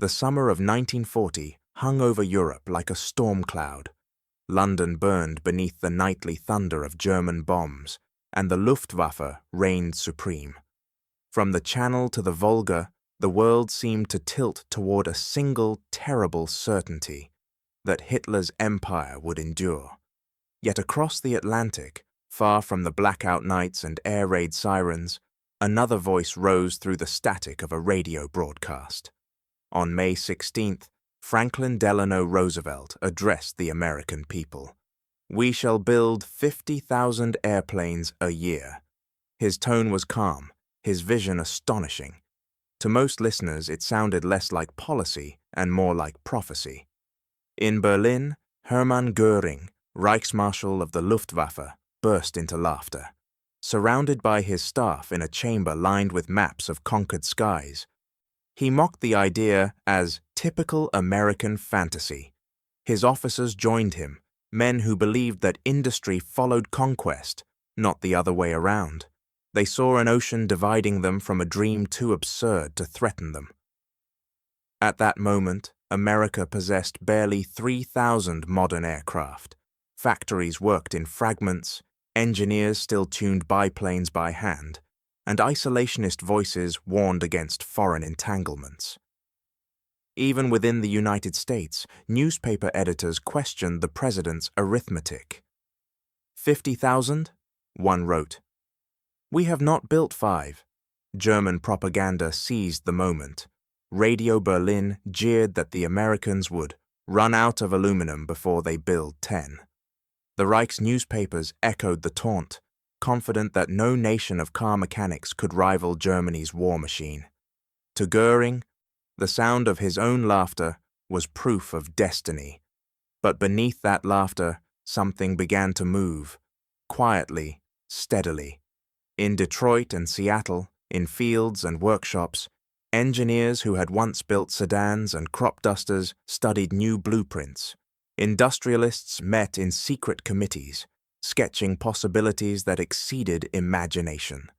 The summer of 1940 hung over Europe like a storm cloud. London burned beneath the nightly thunder of German bombs, and the Luftwaffe reigned supreme. From the Channel to the Volga, the world seemed to tilt toward a single terrible certainty, that Hitler's empire would endure. Yet across the Atlantic, far from the blackout nights and air raid sirens, another voice rose through the static of a radio broadcast. On May 16th, Franklin Delano Roosevelt addressed the American people. "We shall build 50,000 airplanes a year." His tone was calm, his vision astonishing. To most listeners, it sounded less like policy and more like prophecy. In Berlin, Hermann Göring, Reichsmarshal of the Luftwaffe, burst into laughter. Surrounded by his staff in a chamber lined with maps of conquered skies, he mocked the idea as typical American fantasy. His officers joined him, men who believed that industry followed conquest, not the other way around. They saw an ocean dividing them from a dream too absurd to threaten them. At that moment, America possessed barely 3,000 modern aircraft. Factories worked in fragments, engineers still tuned biplanes by hand, and isolationist voices warned against foreign entanglements. Even within the United States, newspaper editors questioned the president's arithmetic. 50,000? One wrote. "We have not built 5. German propaganda seized the moment. Radio Berlin jeered that the Americans would run out of aluminum before they build 10. The Reich's newspapers echoed the taunt, confident that no nation of car mechanics could rival Germany's war machine. To Göring, the sound of his own laughter was proof of destiny. But beneath that laughter, something began to move, quietly, steadily. In Detroit and Seattle, in fields and workshops, engineers who had once built sedans and crop dusters studied new blueprints. Industrialists met in secret committees, sketching possibilities that exceeded imagination.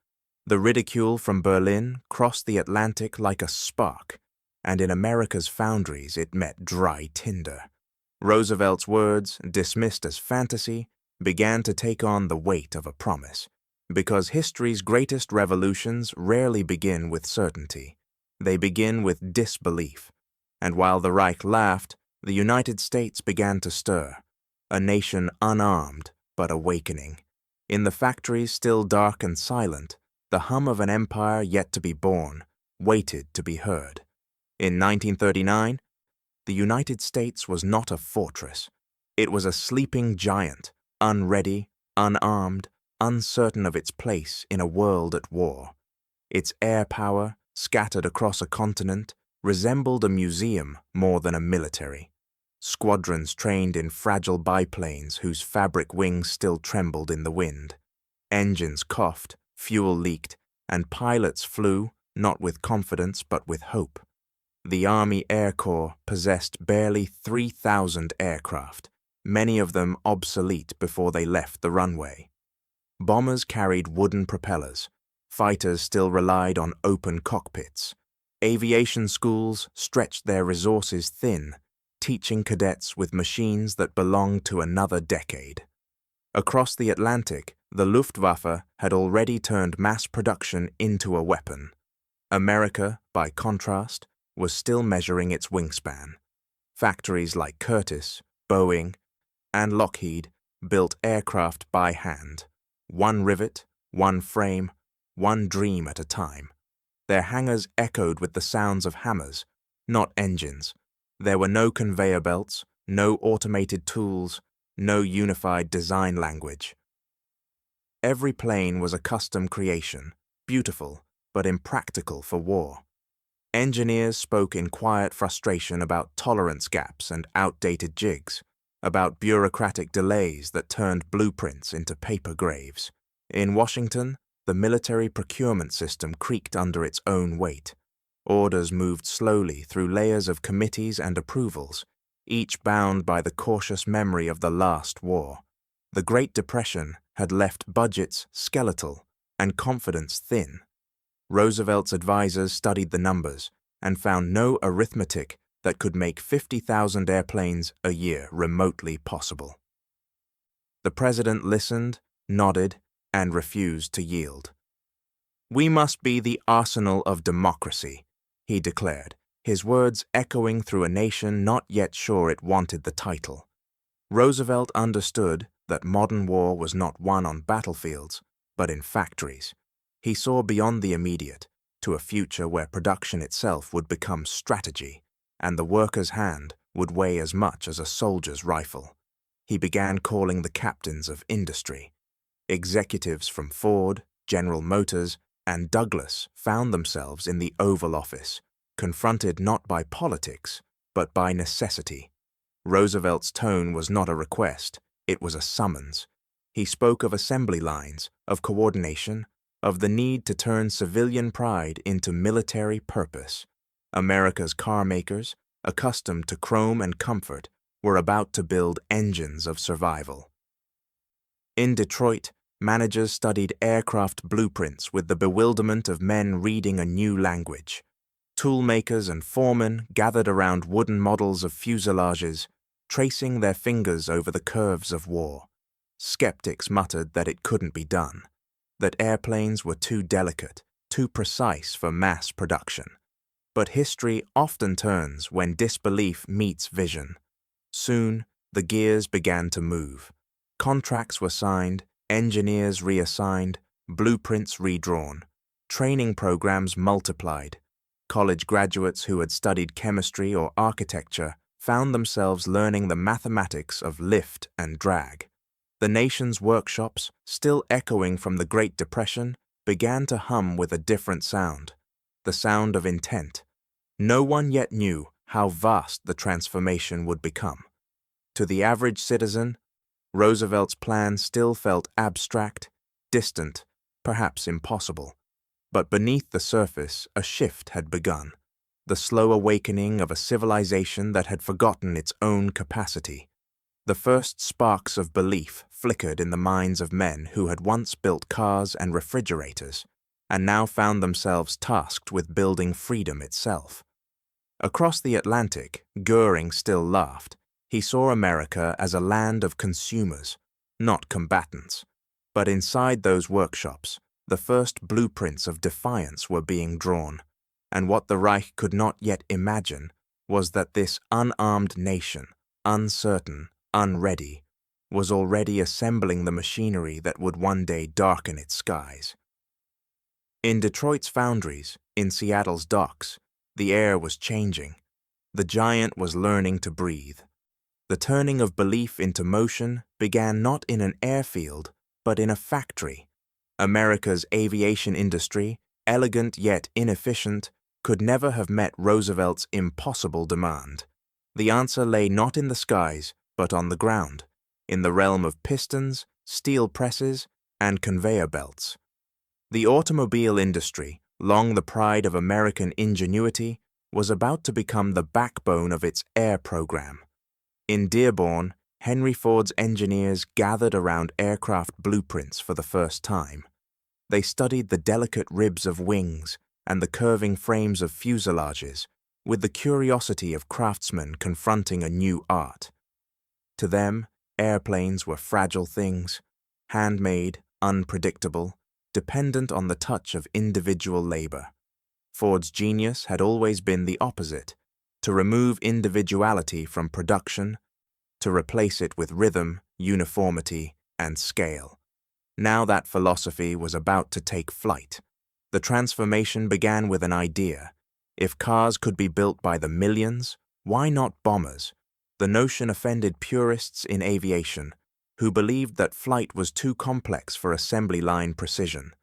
The ridicule from Berlin crossed the Atlantic like a spark, and in America's foundries it met dry tinder. Roosevelt's words, dismissed as fantasy, began to take on the weight of a promise, because history's greatest revolutions rarely begin with certainty. They begin with disbelief, and while the Reich laughed, the United States began to stir, a nation unarmed but awakening. In the factories still dark and silent, the hum of an empire yet to be born waited to be heard. In 1939, the United States was not a fortress. It was a sleeping giant, unready, unarmed, uncertain of its place in a world at war. Its air power, scattered across a continent, resembled a museum more than a military. Squadrons trained in fragile biplanes whose fabric wings still trembled in the wind. Engines coughed, fuel leaked, and pilots flew, not with confidence but with hope. The Army Air Corps possessed barely 3,000 aircraft, many of them obsolete before they left the runway. Bombers carried wooden propellers. Fighters still relied on open cockpits. Aviation schools stretched their resources thin, teaching cadets with machines that belonged to another decade. Across the Atlantic, the Luftwaffe had already turned mass production into a weapon. America, by contrast, was still measuring its wingspan. Factories like Curtiss, Boeing, and Lockheed built aircraft by hand, one rivet, one frame, one dream at a time. Their hangars echoed with the sounds of hammers, not engines. There were no conveyor belts, no automated tools, no unified design language. Every plane was a custom creation, beautiful but impractical for war. Engineers spoke in quiet frustration about tolerance gaps and outdated jigs, about bureaucratic delays that turned blueprints into paper graves. In Washington, the military procurement system creaked under its own weight. Orders moved slowly through layers of committees and approvals, each bound by the cautious memory of the last war. The Great Depression had left budgets skeletal and confidence thin. Roosevelt's advisors studied the numbers, and found no arithmetic that could make 50,000 airplanes a year remotely possible. The president listened, nodded, and refused to yield. "We must be the arsenal of democracy," he declared, his words echoing through a nation not yet sure it wanted the title. Roosevelt understood that modern war was not won on battlefields, but in factories. He saw beyond the immediate, to a future where production itself would become strategy, and the worker's hand would weigh as much as a soldier's rifle. He began calling the captains of industry. Executives from Ford, General Motors, and Douglas found themselves in the Oval Office, confronted not by politics, but by necessity. Roosevelt's tone was not a request, it was a summons. He spoke of assembly lines, of coordination, of the need to turn civilian pride into military purpose. America's car makers, accustomed to chrome and comfort, were about to build engines of survival. In Detroit, managers studied aircraft blueprints with the bewilderment of men reading a new language. Toolmakers and foremen gathered around wooden models of fuselages, tracing their fingers over the curves of war. Skeptics muttered that it couldn't be done, that airplanes were too delicate, too precise for mass production. But history often turns when disbelief meets vision. Soon, the gears began to move. Contracts were signed, engineers reassigned, blueprints redrawn. Training programs multiplied. College graduates who had studied chemistry or architecture found themselves learning the mathematics of lift and drag. The nation's workshops, still echoing from the Great Depression, began to hum with a different sound, the sound of intent. No one yet knew how vast the transformation would become. To the average citizen, Roosevelt's plan still felt abstract, distant, perhaps impossible. But beneath the surface, a shift had begun, the slow awakening of a civilization that had forgotten its own capacity. The first sparks of belief flickered in the minds of men who had once built cars and refrigerators, and now found themselves tasked with building freedom itself. Across the Atlantic, Göring still laughed. He saw America as a land of consumers, not combatants. But inside those workshops, the first blueprints of defiance were being drawn, and what the Reich could not yet imagine was that this unarmed nation, uncertain, unready, was already assembling the machinery that would one day darken its skies. In Detroit's foundries, in Seattle's docks, the air was changing. The giant was learning to breathe. The turning of belief into motion began not in an airfield, but in a factory. America's aviation industry, elegant yet inefficient, could never have met Roosevelt's impossible demand. The answer lay not in the skies, but on the ground, in the realm of pistons, steel presses, and conveyor belts. The automobile industry, long the pride of American ingenuity, was about to become the backbone of its air program. In Dearborn, Henry Ford's engineers gathered around aircraft blueprints for the first time. They studied the delicate ribs of wings and the curving frames of fuselages with the curiosity of craftsmen confronting a new art. To them, airplanes were fragile things, handmade, unpredictable, dependent on the touch of individual labor. Ford's genius had always been the opposite, to remove individuality from production, to replace it with rhythm, uniformity, and scale. Now that philosophy was about to take flight. The transformation began with an idea. If cars could be built by the millions, why not bombers? The notion offended purists in aviation, who believed that flight was too complex for assembly line precision.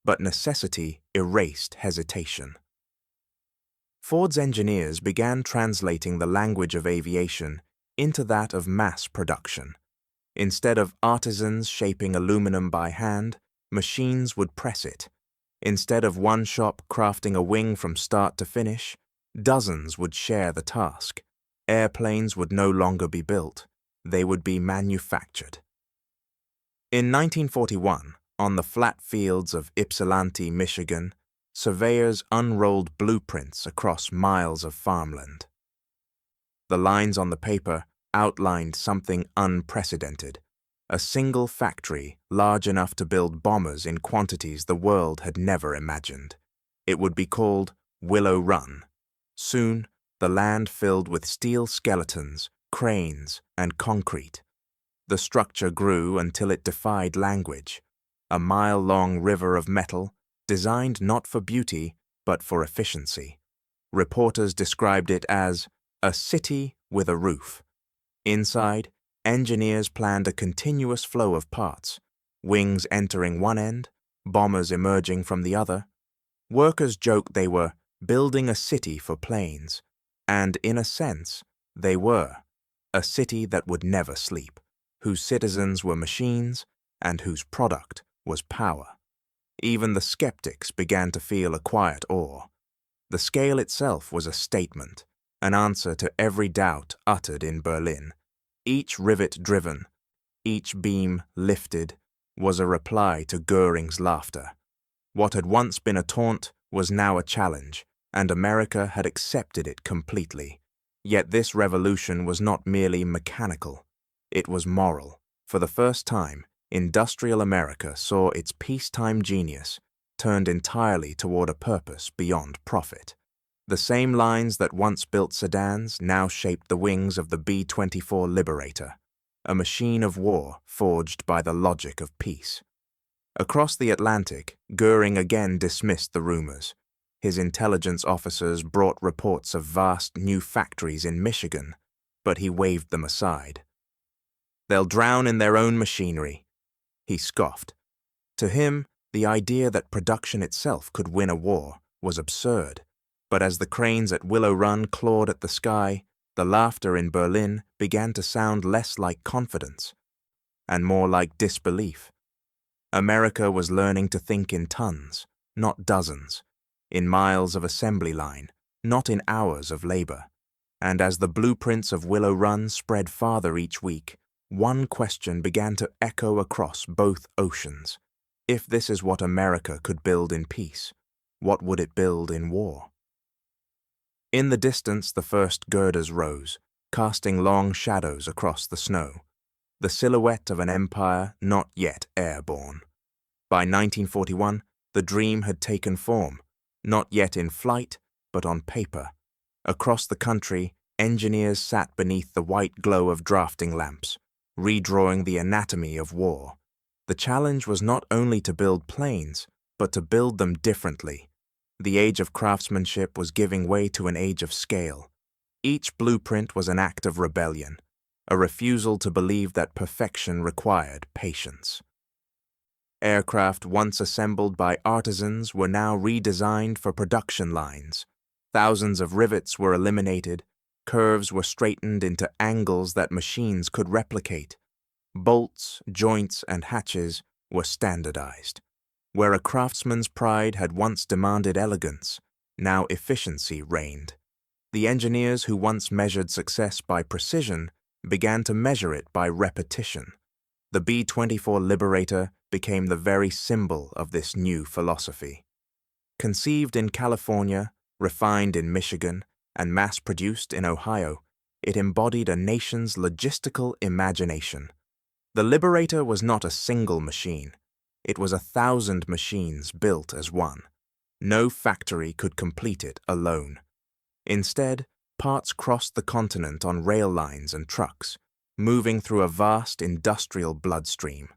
But necessity erased hesitation. Ford's engineers began translating the language of aviation into that of mass production. Instead of artisans shaping aluminum by hand, machines would press it. Instead of one shop crafting a wing from start to finish, dozens would share the task. Airplanes would no longer be built, they would be manufactured. In 1941, on the flat fields of Ypsilanti, Michigan, surveyors unrolled blueprints across miles of farmland. The lines on the paper outlined something unprecedented, a single factory large enough to build bombers in quantities the world had never imagined. It would be called Willow Run. Soon, the land filled with steel skeletons, cranes, and concrete. The structure grew until it defied language, a mile-long river of metal designed not for beauty but for efficiency. Reporters described it as a city with a roof. Inside, engineers planned a continuous flow of parts, wings entering one end, bombers emerging from the other. Workers joked they were building a city for planes, and in a sense, they were, a city that would never sleep, whose citizens were machines and whose product was power. Even the skeptics began to feel a quiet awe. The scale itself was a statement, an answer to every doubt uttered in Berlin. Each rivet driven, each beam lifted, was a reply to Göring's laughter. What had once been a taunt was now a challenge, and America had accepted it completely. Yet this revolution was not merely mechanical. It was moral. For the first time, industrial America saw its peacetime genius turned entirely toward a purpose beyond profit. The same lines that once built sedans now shaped the wings of the B-24 Liberator, a machine of war forged by the logic of peace. Across the Atlantic, Göring again dismissed the rumors. His intelligence officers brought reports of vast new factories in Michigan, but he waved them aside. "They'll drown in their own machinery," he scoffed. To him, the idea that production itself could win a war was absurd. But as the cranes at Willow Run clawed at the sky, the laughter in Berlin began to sound less like confidence and more like disbelief. America was learning to think in tons, not dozens, in miles of assembly line, not in hours of labor. And as the blueprints of Willow Run spread farther each week, one question began to echo across both oceans. If this is what America could build in peace, what would it build in war? In the distance, the first girders rose, casting long shadows across the snow, the silhouette of an empire not yet airborne. By 1941, the dream had taken form, not yet in flight, but on paper. Across the country, engineers sat beneath the white glow of drafting lamps, redrawing the anatomy of war. The challenge was not only to build planes, but to build them differently. The age of craftsmanship was giving way to an age of scale. Each blueprint was an act of rebellion, a refusal to believe that perfection required patience. Aircraft once assembled by artisans were now redesigned for production lines. Thousands of rivets were eliminated, curves were straightened into angles that machines could replicate. Bolts, joints, and hatches were standardized. Where a craftsman's pride had once demanded elegance, now efficiency reigned. The engineers who once measured success by precision began to measure it by repetition. The B-24 Liberator became the very symbol of this new philosophy. Conceived in California, refined in Michigan, and mass-produced in Ohio, it embodied a nation's logistical imagination. The Liberator was not a single machine. It was 1,000 machines built as one. No factory could complete it alone. Instead, parts crossed the continent on rail lines and trucks, moving through a vast industrial bloodstream.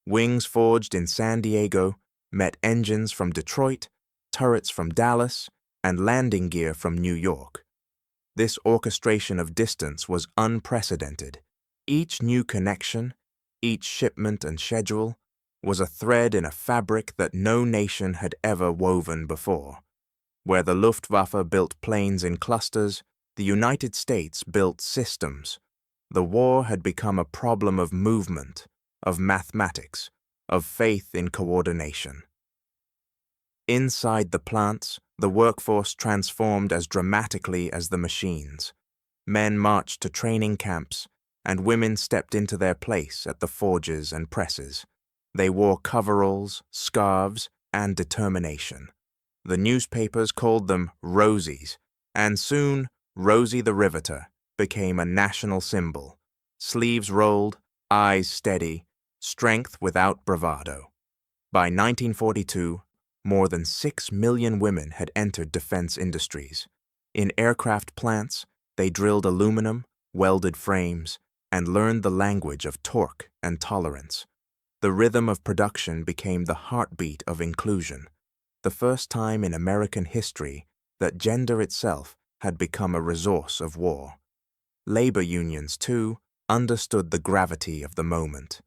Wings forged in San Diego met engines from Detroit, turrets from Dallas, and landing gear from New York. This orchestration of distance was unprecedented. Each new connection, each shipment and schedule, was a thread in a fabric that no nation had ever woven before. Where the Luftwaffe built planes in clusters, the United States built systems. The war had become a problem of movement, of mathematics, of faith in coordination. Inside the plants, the workforce transformed as dramatically as the machines. Men marched to training camps, and women stepped into their place at the forges and presses. They wore coveralls, scarves, and determination. The newspapers called them Rosies, and soon Rosie the Riveter became a national symbol. Sleeves rolled, eyes steady, strength without bravado. By 1942, more than 6 million women had entered defense industries. In aircraft plants, they drilled aluminum, welded frames, and learned the language of torque and tolerance. The rhythm of production became the heartbeat of inclusion, the first time in American history that gender itself had become a resource of war. Labor unions, too, understood the gravity of the moment.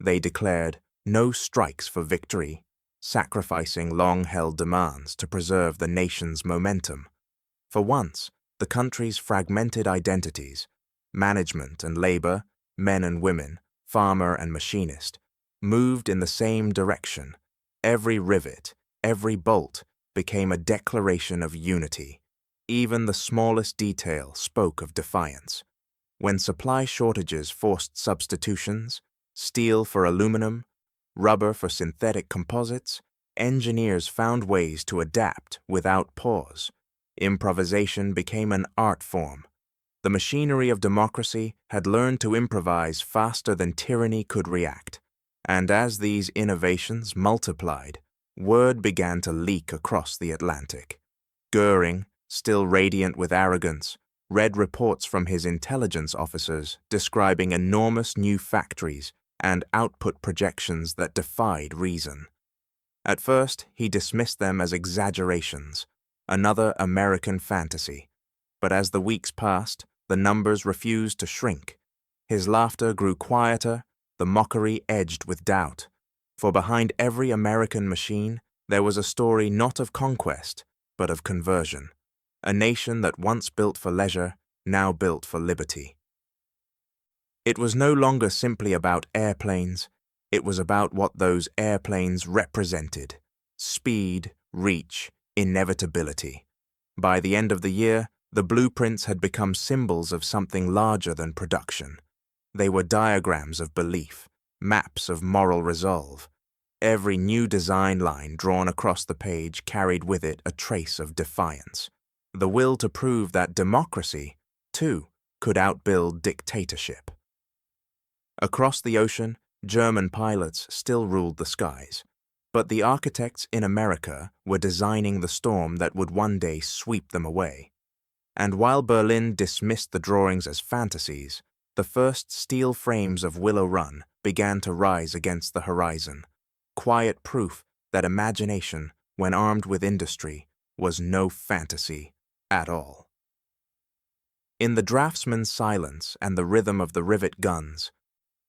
They declared no strikes for victory, sacrificing long-held demands to preserve the nation's momentum. For once, the country's fragmented identities, management and labor, men and women, farmer and machinist, moved in the same direction. Every rivet, every bolt became a declaration of unity. Even the smallest detail spoke of defiance. When supply shortages forced substitutions, steel for aluminum, rubber for synthetic composites, engineers found ways to adapt without pause. Improvisation became an art form. The machinery of democracy had learned to improvise faster than tyranny could react. And as these innovations multiplied, word began to leak across the Atlantic. Göring, still radiant with arrogance, read reports from his intelligence officers describing enormous new factories and output projections that defied reason. At first, he dismissed them as exaggerations, another American fantasy. But as the weeks passed, the numbers refused to shrink. His laughter grew quieter, the mockery edged with doubt. For behind every American machine, there was a story not of conquest, but of conversion. A nation that once built for leisure, now built for liberty. It was no longer simply about airplanes, it was about what those airplanes represented: speed, reach, inevitability. By the end of the year, the blueprints had become symbols of something larger than production. They were diagrams of belief, maps of moral resolve. Every new design line drawn across the page carried with it a trace of defiance. The will to prove that democracy, too, could outbuild dictatorship. Across the ocean, German pilots still ruled the skies, but the architects in America were designing the storm that would one day sweep them away. And while Berlin dismissed the drawings as fantasies, the first steel frames of Willow Run began to rise against the horizon, quiet proof that imagination, when armed with industry, was no fantasy at all. In the draftsman's silence and the rhythm of the rivet guns,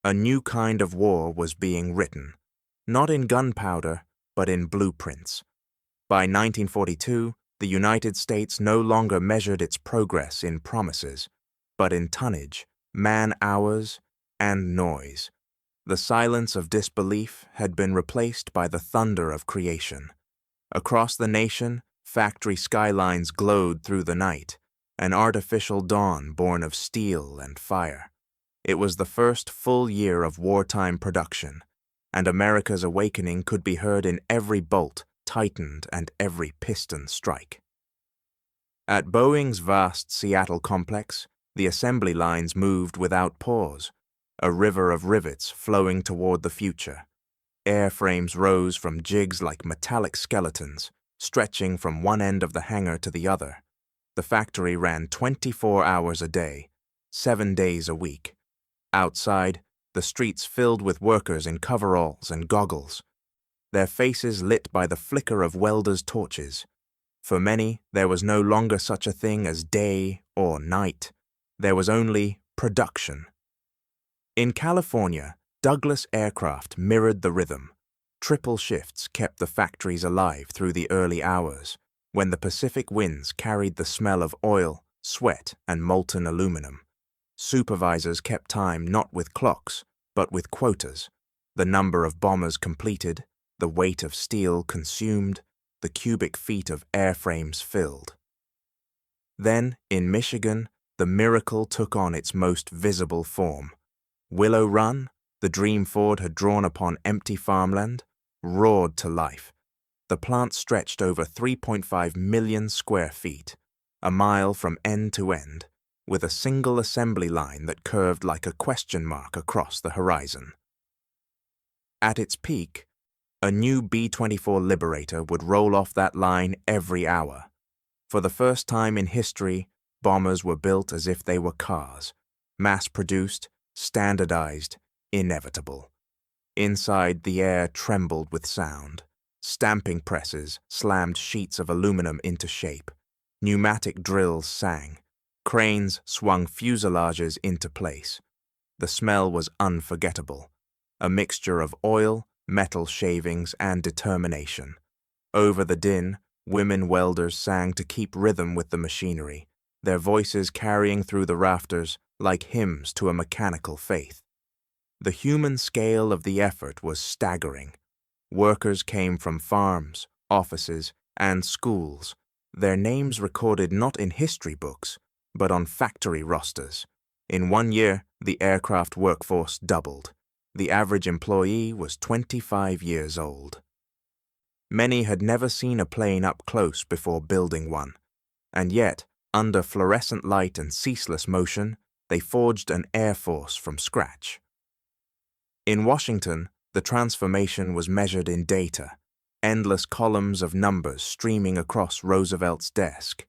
a new kind of war was being written, not in gunpowder, but in blueprints. By 1942, the United States no longer measured its progress in promises, but in tonnage, man-hours, and noise. The silence of disbelief had been replaced by the thunder of creation. Across the nation, factory skylines glowed through the night, an artificial dawn born of steel and fire. It was the first full year of wartime production, and America's awakening could be heard in every bolt tightened and every piston strike. At Boeing's vast Seattle complex, the assembly lines moved without pause, a river of rivets flowing toward the future. Airframes rose from jigs like metallic skeletons, stretching from one end of the hangar to the other. The factory ran 24 hours a day, 7 days a week. Outside, the streets filled with workers in coveralls and goggles, their faces lit by the flicker of welders' torches. For many, there was no longer such a thing as day or night. There was only production. In California, Douglas aircraft mirrored the rhythm. Triple shifts kept the factories alive through the early hours, when the Pacific winds carried the smell of oil, sweat, and molten aluminum. Supervisors kept time not with clocks, but with quotas: the number of bombers completed, the weight of steel consumed, the cubic feet of airframes filled. Then, in Michigan, the miracle took on its most visible form. Willow Run, the dream Ford had drawn upon empty farmland, roared to life. The plant stretched over 3.5 million square feet, a mile from end to end, with a single assembly line that curved like a question mark across the horizon. At its peak, a new B-24 Liberator would roll off that line every hour. For the first time in history, bombers were built as if they were cars, mass-produced, standardized, inevitable. Inside, the air trembled with sound. Stamping presses slammed sheets of aluminum into shape. Pneumatic drills sang. Cranes swung fuselages into place. The smell was unforgettable, a mixture of oil, metal shavings, and determination. Over the din, women welders sang to keep rhythm with the machinery, their voices carrying through the rafters like hymns to a mechanical faith. The human scale of the effort was staggering. Workers came from farms, offices, and schools, their names recorded not in history books, but on factory rosters. In 1 year, the aircraft workforce doubled. The average employee was 25 years old. Many had never seen a plane up close before building one, and yet, under fluorescent light and ceaseless motion, they forged an air force from scratch. In Washington, the transformation was measured in data, endless columns of numbers streaming across Roosevelt's desk.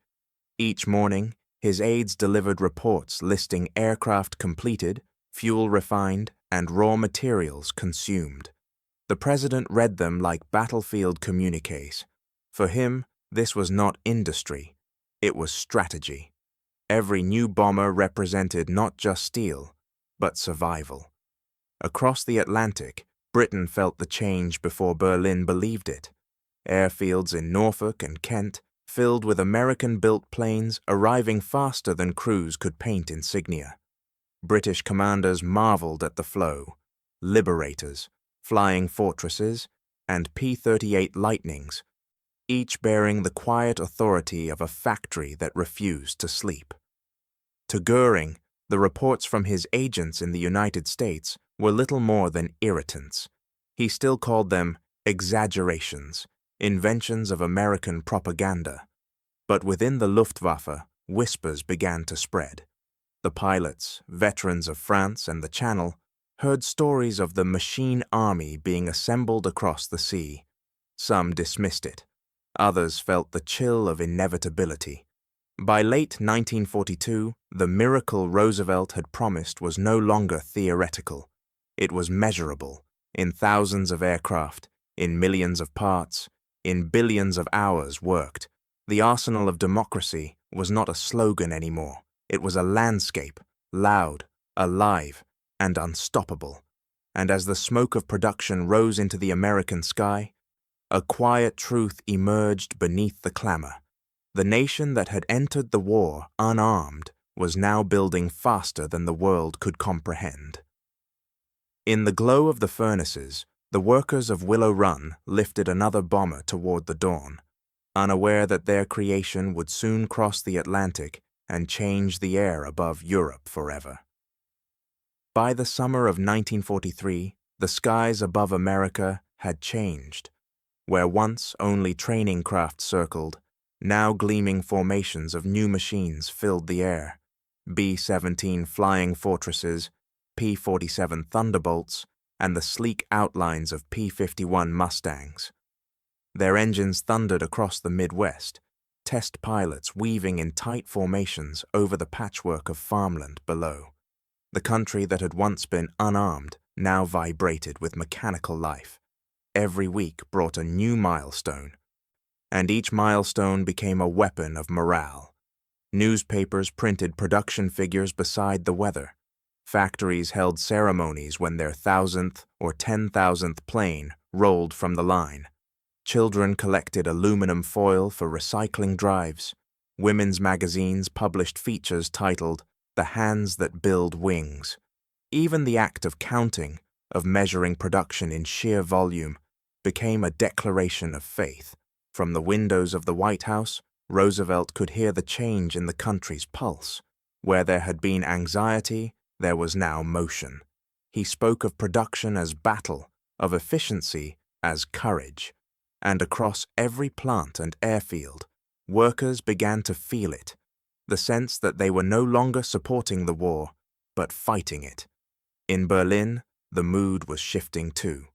Each morning, his aides delivered reports listing aircraft completed, fuel refined, and raw materials consumed. The president read them like battlefield communiques. For him, this was not industry, it was strategy. Every new bomber represented not just steel, but survival. Across the Atlantic, Britain felt the change before Berlin believed it. Airfields in Norfolk and Kent filled with American-built planes arriving faster than crews could paint insignia. British commanders marveled at the flow. Liberators, Flying Fortresses, and P-38 Lightnings, each bearing the quiet authority of a factory that refused to sleep. To Göring, the reports from his agents in the United States were little more than irritants. He still called them exaggerations, inventions of American propaganda. But within the Luftwaffe, whispers began to spread. The pilots, veterans of France and the Channel, heard stories of the machine army being assembled across the sea. Some dismissed it. Others felt the chill of inevitability. By late 1942, the miracle Roosevelt had promised was no longer theoretical. It was measurable, in thousands of aircraft, in millions of parts, in billions of hours worked. The arsenal of democracy was not a slogan anymore. It was a landscape, loud, alive, and unstoppable. And as the smoke of production rose into the American sky, a quiet truth emerged beneath the clamor. The nation that had entered the war unarmed was now building faster than the world could comprehend. In the glow of the furnaces, the workers of Willow Run lifted another bomber toward the dawn, unaware that their creation would soon cross the Atlantic and change the air above Europe forever. By the summer of 1943, the skies above America had changed. Where once only training craft circled, now gleaming formations of new machines filled the air. B-17 Flying Fortresses, P-47 Thunderbolts, and the sleek outlines of P-51 Mustangs. Their engines thundered across the Midwest, test pilots weaving in tight formations over the patchwork of farmland below. The country that had once been unarmed now vibrated with mechanical life. Every week brought a new milestone, and each milestone became a weapon of morale. Newspapers printed production figures beside the weather. Factories held ceremonies when their 1,000th or 10,000th plane rolled from the line. Children collected aluminum foil for recycling drives. Women's magazines published features titled "The Hands That Build Wings." Even the act of counting, of measuring production in sheer volume, became a declaration of faith. From the windows of the White House, Roosevelt could hear the change in the country's pulse. Where there had been anxiety, there was now motion. He spoke of production as battle, of efficiency as courage. and across every plant and airfield, workers began to feel it, the sense that they were no longer supporting the war, but fighting it. In Berlin, the mood was shifting too.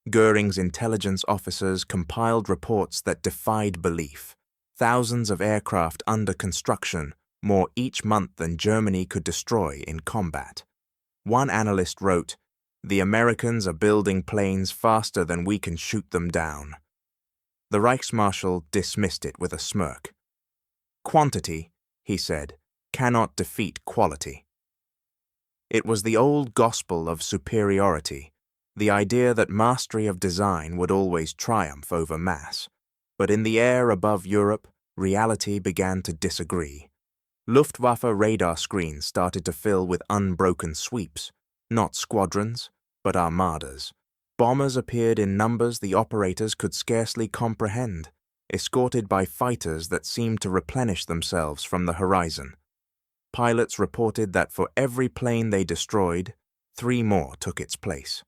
Göring's intelligence officers compiled reports that defied belief. Thousands of aircraft under construction, more each month than Germany could destroy in combat. One analyst wrote, "The Americans are building planes faster than we can shoot them down." The Reichsmarschall dismissed it with a smirk. "Quantity," he said, "cannot defeat quality." It was the old gospel of superiority, the idea that mastery of design would always triumph over mass. But in the air above Europe, reality began to disagree. Luftwaffe radar screens started to fill with unbroken sweeps, not squadrons, but armadas. Bombers appeared in numbers the operators could scarcely comprehend, escorted by fighters that seemed to replenish themselves from the horizon. Pilots reported that for every plane they destroyed, 3 more took its place.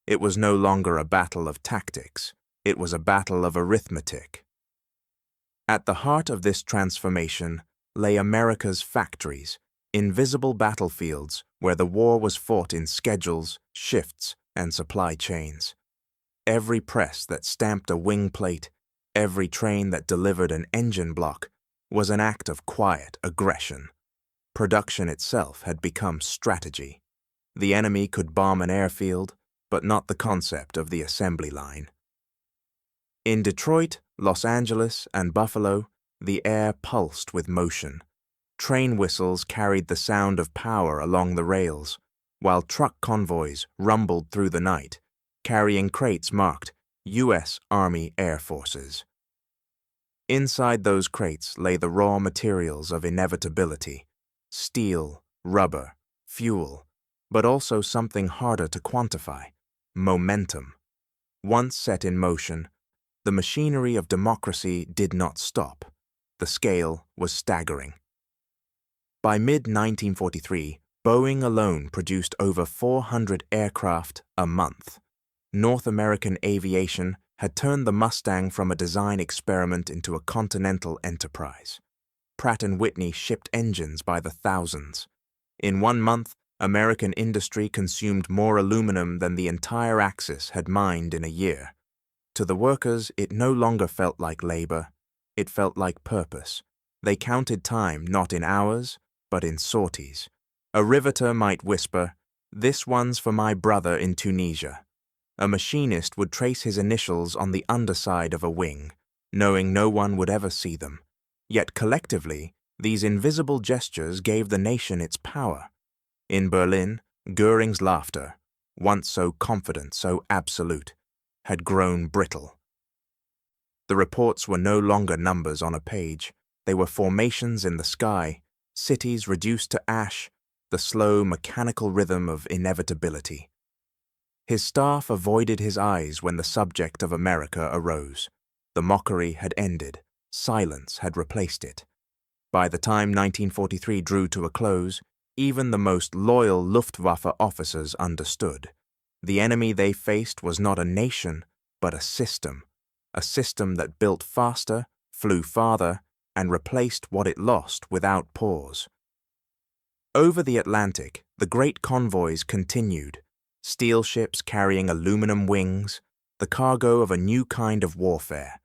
It was no longer a battle of tactics, it was a battle of arithmetic. At the heart of this transformation lay America's factories, invisible battlefields where the war was fought in schedules, shifts, and supply chains. Every press that stamped a wing plate, every train that delivered an engine block, was an act of quiet aggression. Production itself had become strategy. The enemy could bomb an airfield, but not the concept of the assembly line. In Detroit, Los Angeles, and Buffalo, the air pulsed with motion. Train whistles carried the sound of power along the rails, while truck convoys rumbled through the night, carrying crates marked U.S. Army Air Forces. Inside those crates lay the raw materials of inevitability: steel, rubber, fuel, but also something harder to quantify: momentum. Once set in motion, the machinery of democracy did not stop. The scale was staggering. By mid-1943, Boeing alone produced over 400 aircraft a month. North American aviation had turned the Mustang from a design experiment into a continental enterprise. Pratt & Whitney shipped engines by the thousands. In 1 month, American industry consumed more aluminum than the entire Axis had mined in a year. To the workers, it no longer felt like labor. It felt like purpose. They counted time not in hours, but in sorties. A riveter might whisper, "This one's for my brother in Tunisia." A machinist would trace his initials on the underside of a wing, knowing no one would ever see them. Yet collectively, these invisible gestures gave the nation its power. In Berlin, Göring's laughter, once so confident, so absolute, had grown brittle. The reports were no longer numbers on a page. They were formations in the sky, cities reduced to ash, the slow mechanical rhythm of inevitability. His staff avoided his eyes when the subject of America arose. The mockery had ended. Silence had replaced it. By the time 1943 drew to a close, even the most loyal Luftwaffe officers understood. The enemy they faced was not a nation, but a system that built faster, flew farther, and replaced what it lost without pause. Over the Atlantic, the great convoys continued, steel ships carrying aluminum wings, the cargo of a new kind of warfare.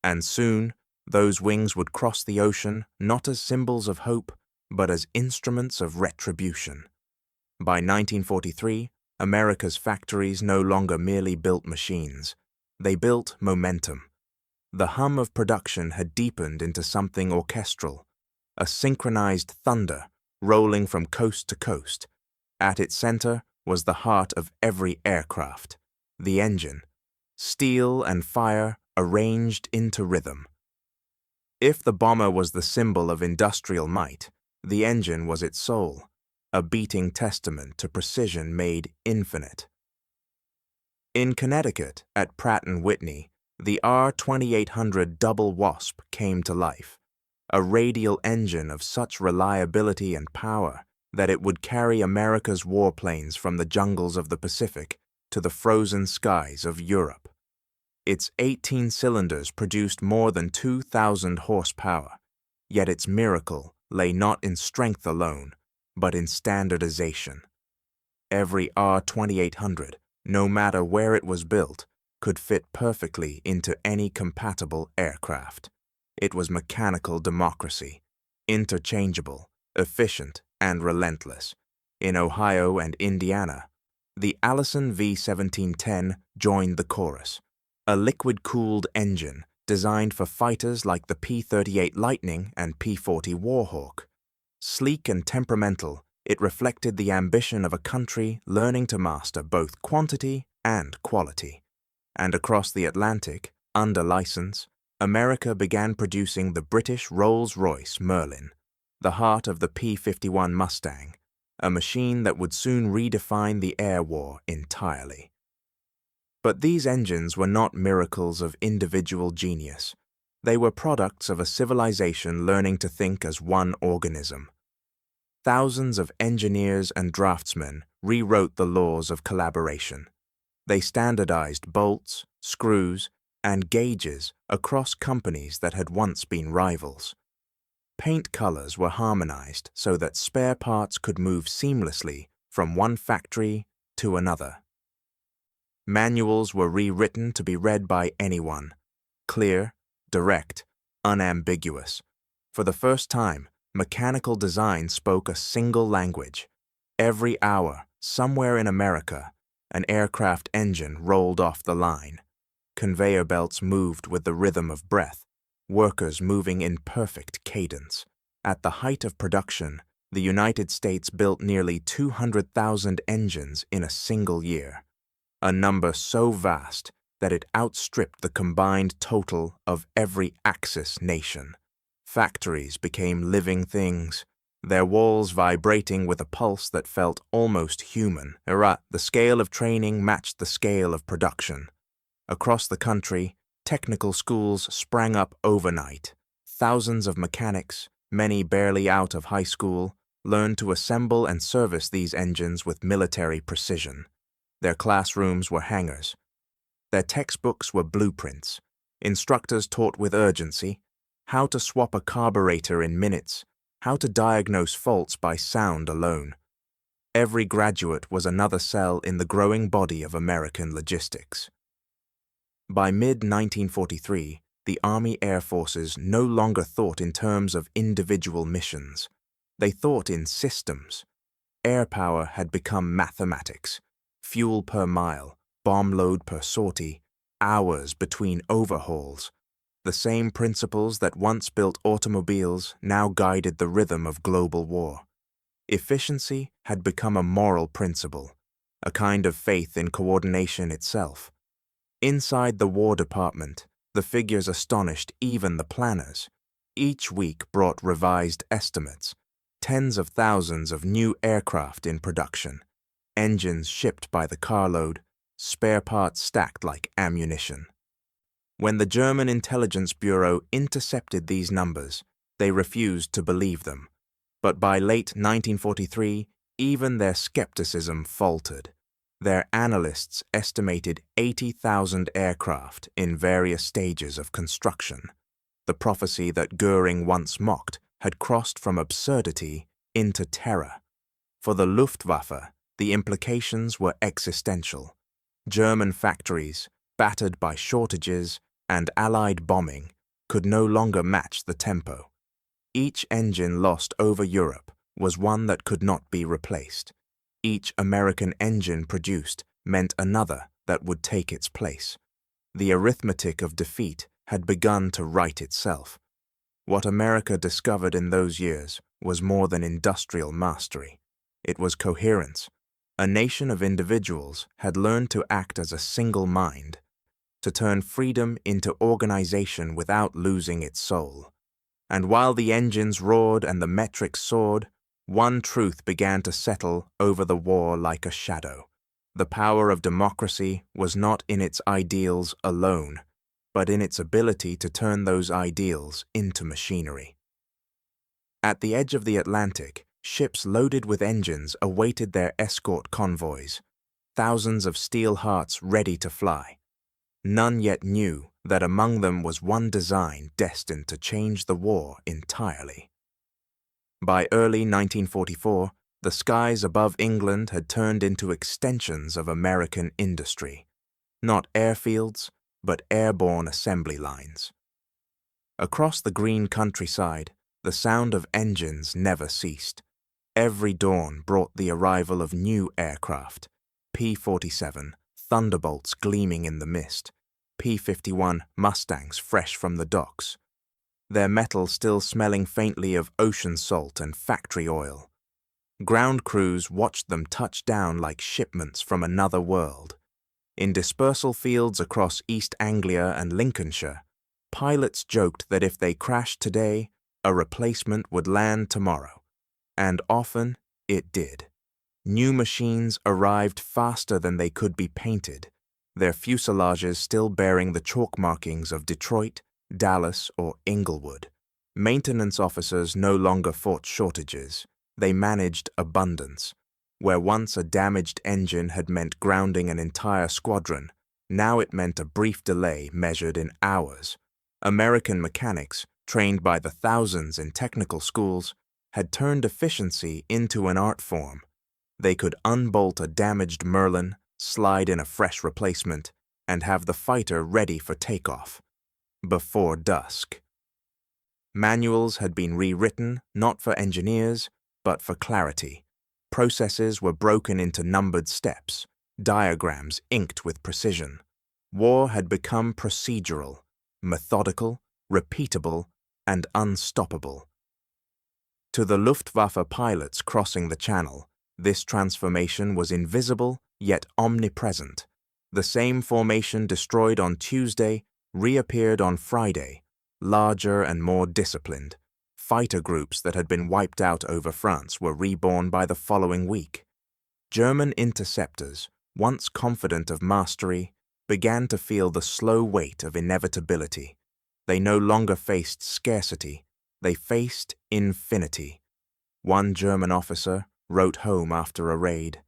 And soon, those wings would cross the ocean not as symbols of hope, but as instruments of retribution. By 1943, America's factories no longer merely built machines. They built momentum. The hum of production had deepened into something orchestral, a synchronized thunder rolling from coast to coast. At its center was the heart of every aircraft, the engine, steel and fire arranged into rhythm. If the bomber was the symbol of industrial might, the engine was its soul, a beating testament to precision made infinite. In Connecticut, at Pratt & Whitney, the R-2800 Double Wasp came to life, a radial engine of such reliability and power that it would carry America's warplanes from the jungles of the Pacific to the frozen skies of Europe. Its 18 cylinders produced more than 2,000 horsepower, yet its miracle lay not in strength alone, but in standardization. Every R-2800, no matter where it was built, could fit perfectly into any compatible aircraft. It was mechanical democracy, interchangeable, efficient, and relentless. In Ohio and Indiana, the Allison V-1710 joined the chorus, a liquid-cooled engine designed for fighters like the P-38 Lightning and P-40 Warhawk. Sleek and temperamental, it reflected the ambition of a country learning to master both quantity and quality. And across the Atlantic, under license, America began producing the British Rolls-Royce Merlin, the heart of the P-51 Mustang, a machine that would soon redefine the air war entirely. But these engines were not miracles of individual genius. They were products of a civilization learning to think as one organism. Thousands of engineers and draftsmen rewrote the laws of collaboration. They standardized bolts, screws, and gauges across companies that had once been rivals. Paint colors were harmonized so that spare parts could move seamlessly from one factory to another. Manuals were rewritten to be read by anyone, clear, direct, unambiguous. For the first time, mechanical design spoke a single language. Every hour, somewhere in America, an aircraft engine rolled off the line. Conveyor belts moved with the rhythm of breath, workers moving in perfect cadence. At the height of production, the United States built nearly 200,000 engines in a single year, a number so vast that it outstripped the combined total of every Axis nation. Factories became living things, their walls vibrating with a pulse that felt almost human. The scale of training matched the scale of production. Across the country, technical schools sprang up overnight. Thousands of mechanics, many barely out of high school, learned to assemble and service these engines with military precision. Their classrooms were hangars. Their textbooks were blueprints. Instructors taught with urgency how to swap a carburetor in minutes, how to diagnose faults by sound alone. Every graduate was another cell in the growing body of American logistics. By mid-1943, the Army Air Forces no longer thought in terms of individual missions. They thought in systems. Air power had become mathematics. Fuel per mile, bomb load per sortie, hours between overhauls. The same principles that once built automobiles now guided the rhythm of global war. Efficiency had become a moral principle, a kind of faith in coordination itself. Inside the War Department, the figures astonished even the planners. Each week brought revised estimates, tens of thousands of new aircraft in production, engines shipped by the carload, spare parts stacked like ammunition. When the German Intelligence Bureau intercepted these numbers, they refused to believe them. But by late 1943, even their skepticism faltered. Their analysts estimated 80,000 aircraft in various stages of construction. The prophecy that Göring once mocked had crossed from absurdity into terror. For the Luftwaffe, the implications were existential. German factories, battered by shortages and Allied bombing, could no longer match the tempo. Each engine lost over Europe was one that could not be replaced. Each American engine produced meant another that would take its place. The arithmetic of defeat had begun to right itself. What America discovered in those years was more than industrial mastery. It was coherence. A nation of individuals had learned to act as a single mind, to turn freedom into organization without losing its soul. And while the engines roared and the metrics soared, one truth began to settle over the war like a shadow. The power of democracy was not in its ideals alone, but in its ability to turn those ideals into machinery. At the edge of the Atlantic, ships loaded with engines awaited their escort convoys, thousands of steel hearts ready to fly. None yet knew that among them was one design destined to change the war entirely. By early 1944, the skies above England had turned into extensions of American industry, not airfields, but airborne assembly lines. Across the green countryside, the sound of engines never ceased. Every dawn brought the arrival of new aircraft, P-47, Thunderbolts gleaming in the mist, P-51 Mustangs fresh from the docks, their metal still smelling faintly of ocean salt and factory oil. Ground crews watched them touch down like shipments from another world. In dispersal fields across East Anglia and Lincolnshire, pilots joked that if they crashed today, a replacement would land tomorrow. And often it did. New machines arrived faster than they could be painted, their fuselages still bearing the chalk markings of Detroit, Dallas, or Inglewood. Maintenance officers no longer fought shortages. They managed abundance. Where once a damaged engine had meant grounding an entire squadron, now it meant a brief delay measured in hours. American mechanics, trained by the thousands in technical schools, had turned efficiency into an art form. They could unbolt a damaged Merlin, slide in a fresh replacement, and have the fighter ready for takeoff before dusk. Manuals had been rewritten not for engineers, but for clarity. Processes were broken into numbered steps, diagrams inked with precision. War had become procedural, methodical, repeatable, and unstoppable. To the Luftwaffe pilots crossing the Channel, this transformation was invisible yet omnipresent. The same formation destroyed on Tuesday reappeared on Friday, larger and more disciplined. Fighter groups that had been wiped out over France were reborn by the following week. German interceptors, once confident of mastery, began to feel the slow weight of inevitability. They no longer faced scarcity, they faced infinity. One German officer wrote home after a raid,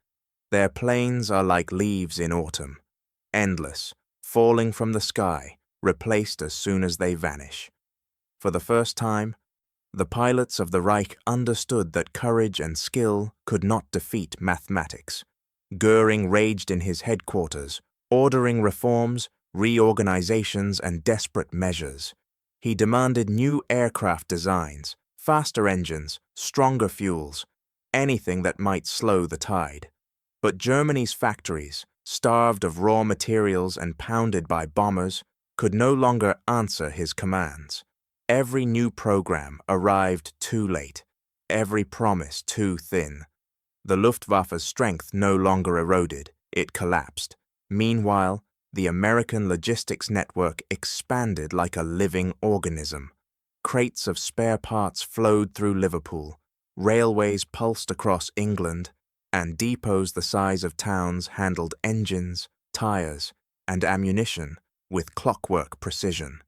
"Their planes are like leaves in autumn, endless, falling from the sky, replaced as soon as they vanish." For the first time, the pilots of the Reich understood that courage and skill could not defeat mathematics. Göring raged in his headquarters, ordering reforms, reorganizations, and desperate measures. He demanded new aircraft designs, faster engines, stronger fuels, anything that might slow the tide. But Germany's factories, starved of raw materials and pounded by bombers, could no longer answer his commands. Every new program arrived too late, every promise too thin. The Luftwaffe's strength no longer eroded, it collapsed. Meanwhile, the American logistics network expanded like a living organism. Crates of spare parts flowed through Liverpool, railways pulsed across England, and depots the size of towns handled engines, tires, and ammunition with clockwork precision.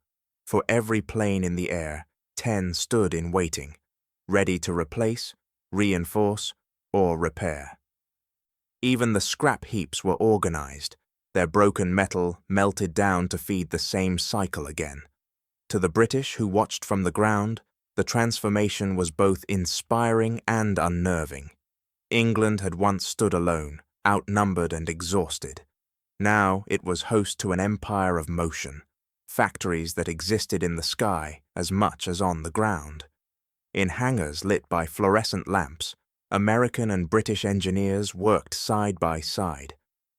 For every plane in the air, 10 stood in waiting, ready to replace, reinforce, or repair. Even the scrap heaps were organized, their broken metal melted down to feed the same cycle again. To the British who watched from the ground, the transformation was both inspiring and unnerving. England had once stood alone, outnumbered and exhausted. Now it was host to an empire of motion, factories that existed in the sky as much as on the ground. In hangars lit by fluorescent lamps, American and British engineers worked side by side,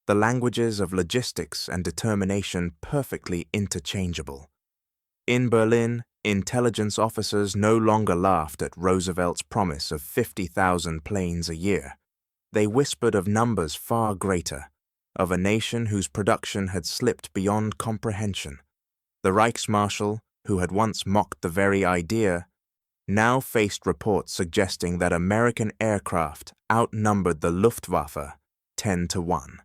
the languages of logistics and determination perfectly interchangeable. In Berlin, intelligence officers no longer laughed at Roosevelt's promise of 50,000 planes a year. They whispered of numbers far greater, of a nation whose production had slipped beyond comprehension. The Reichsmarschall, who had once mocked the very idea, now faced reports suggesting that American aircraft outnumbered the Luftwaffe 10-1.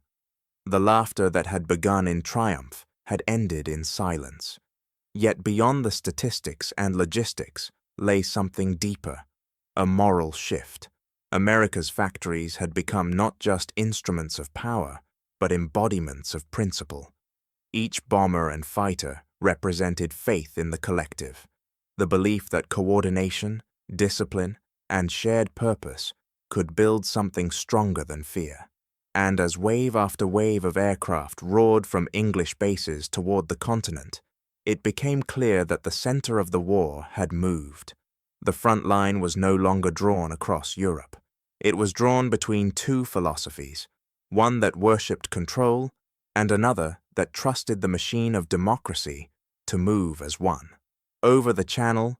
The laughter that had begun in triumph had ended in silence. Yet beyond the statistics and logistics lay something deeper, a moral shift. America's factories had become not just instruments of power, but embodiments of principle. Each bomber and fighter represented faith in the collective, the belief that coordination, discipline, and shared purpose could build something stronger than fear. And as wave after wave of aircraft roared from English bases toward the continent, it became clear that the center of the war had moved. The front line was no longer drawn across Europe. It was drawn between two philosophies, one that worshipped control and another that trusted the machine of democracy to move as one. Over the Channel,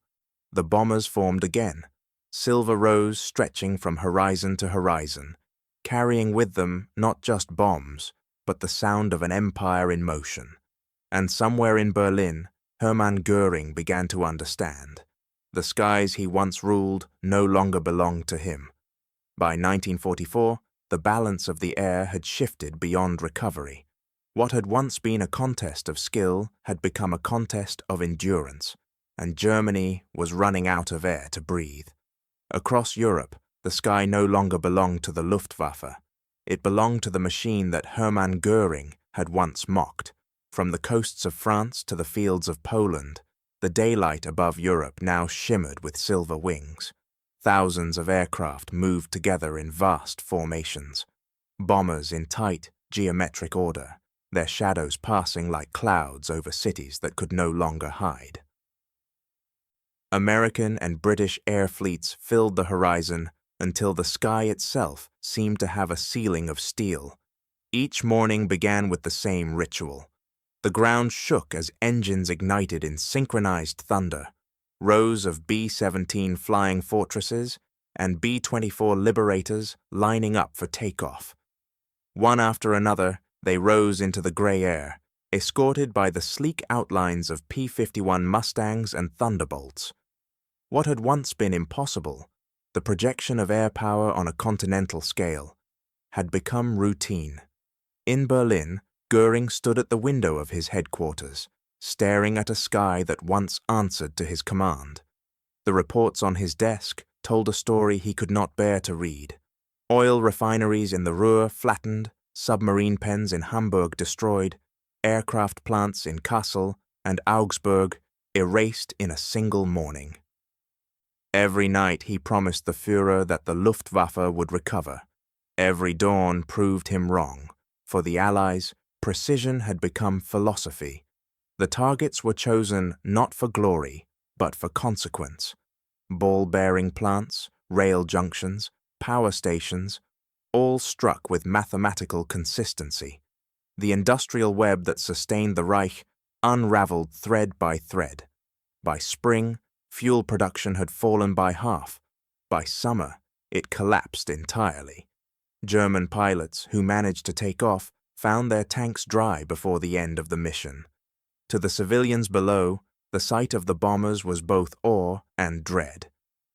the bombers formed again, silver rows stretching from horizon to horizon, carrying with them not just bombs, but the sound of an empire in motion. And somewhere in Berlin, Hermann Göring began to understand. The skies he once ruled no longer belonged to him. By 1944, the balance of the air had shifted beyond recovery. What had once been a contest of skill had become a contest of endurance, and Germany was running out of air to breathe. Across Europe, the sky no longer belonged to the Luftwaffe. It belonged to the machine that Hermann Göring had once mocked. From the coasts of France to the fields of Poland, the daylight above Europe now shimmered with silver wings. Thousands of aircraft moved together in vast formations, bombers in tight, geometric order, their shadows passing like clouds over cities that could no longer hide. American and British air fleets filled the horizon until the sky itself seemed to have a ceiling of steel. Each morning began with the same ritual. The ground shook as engines ignited in synchronized thunder. Rows of B-17 flying fortresses and B-24 Liberators lining up for takeoff. One after another, they rose into the gray air, escorted by the sleek outlines of P-51 Mustangs and Thunderbolts. What had once been impossible, the projection of air power on a continental scale, had become routine. In Berlin, Göring stood at the window of his headquarters, staring at a sky that once answered to his command. The reports on his desk told a story he could not bear to read. Oil refineries in the Ruhr flattened, submarine pens in Hamburg destroyed, aircraft plants in Kassel and Augsburg erased in a single morning. Every night he promised the Führer that the Luftwaffe would recover. Every dawn proved him wrong. For the Allies, precision had become philosophy. The targets were chosen not for glory, but for consequence. Ball-bearing plants, rail junctions, power stations, all struck with mathematical consistency. The industrial web that sustained the Reich unraveled thread by thread. By spring, fuel production had fallen by half. By summer, it collapsed entirely. German pilots who managed to take off found their tanks dry before the end of the mission. To the civilians below, the sight of the bombers was both awe and dread.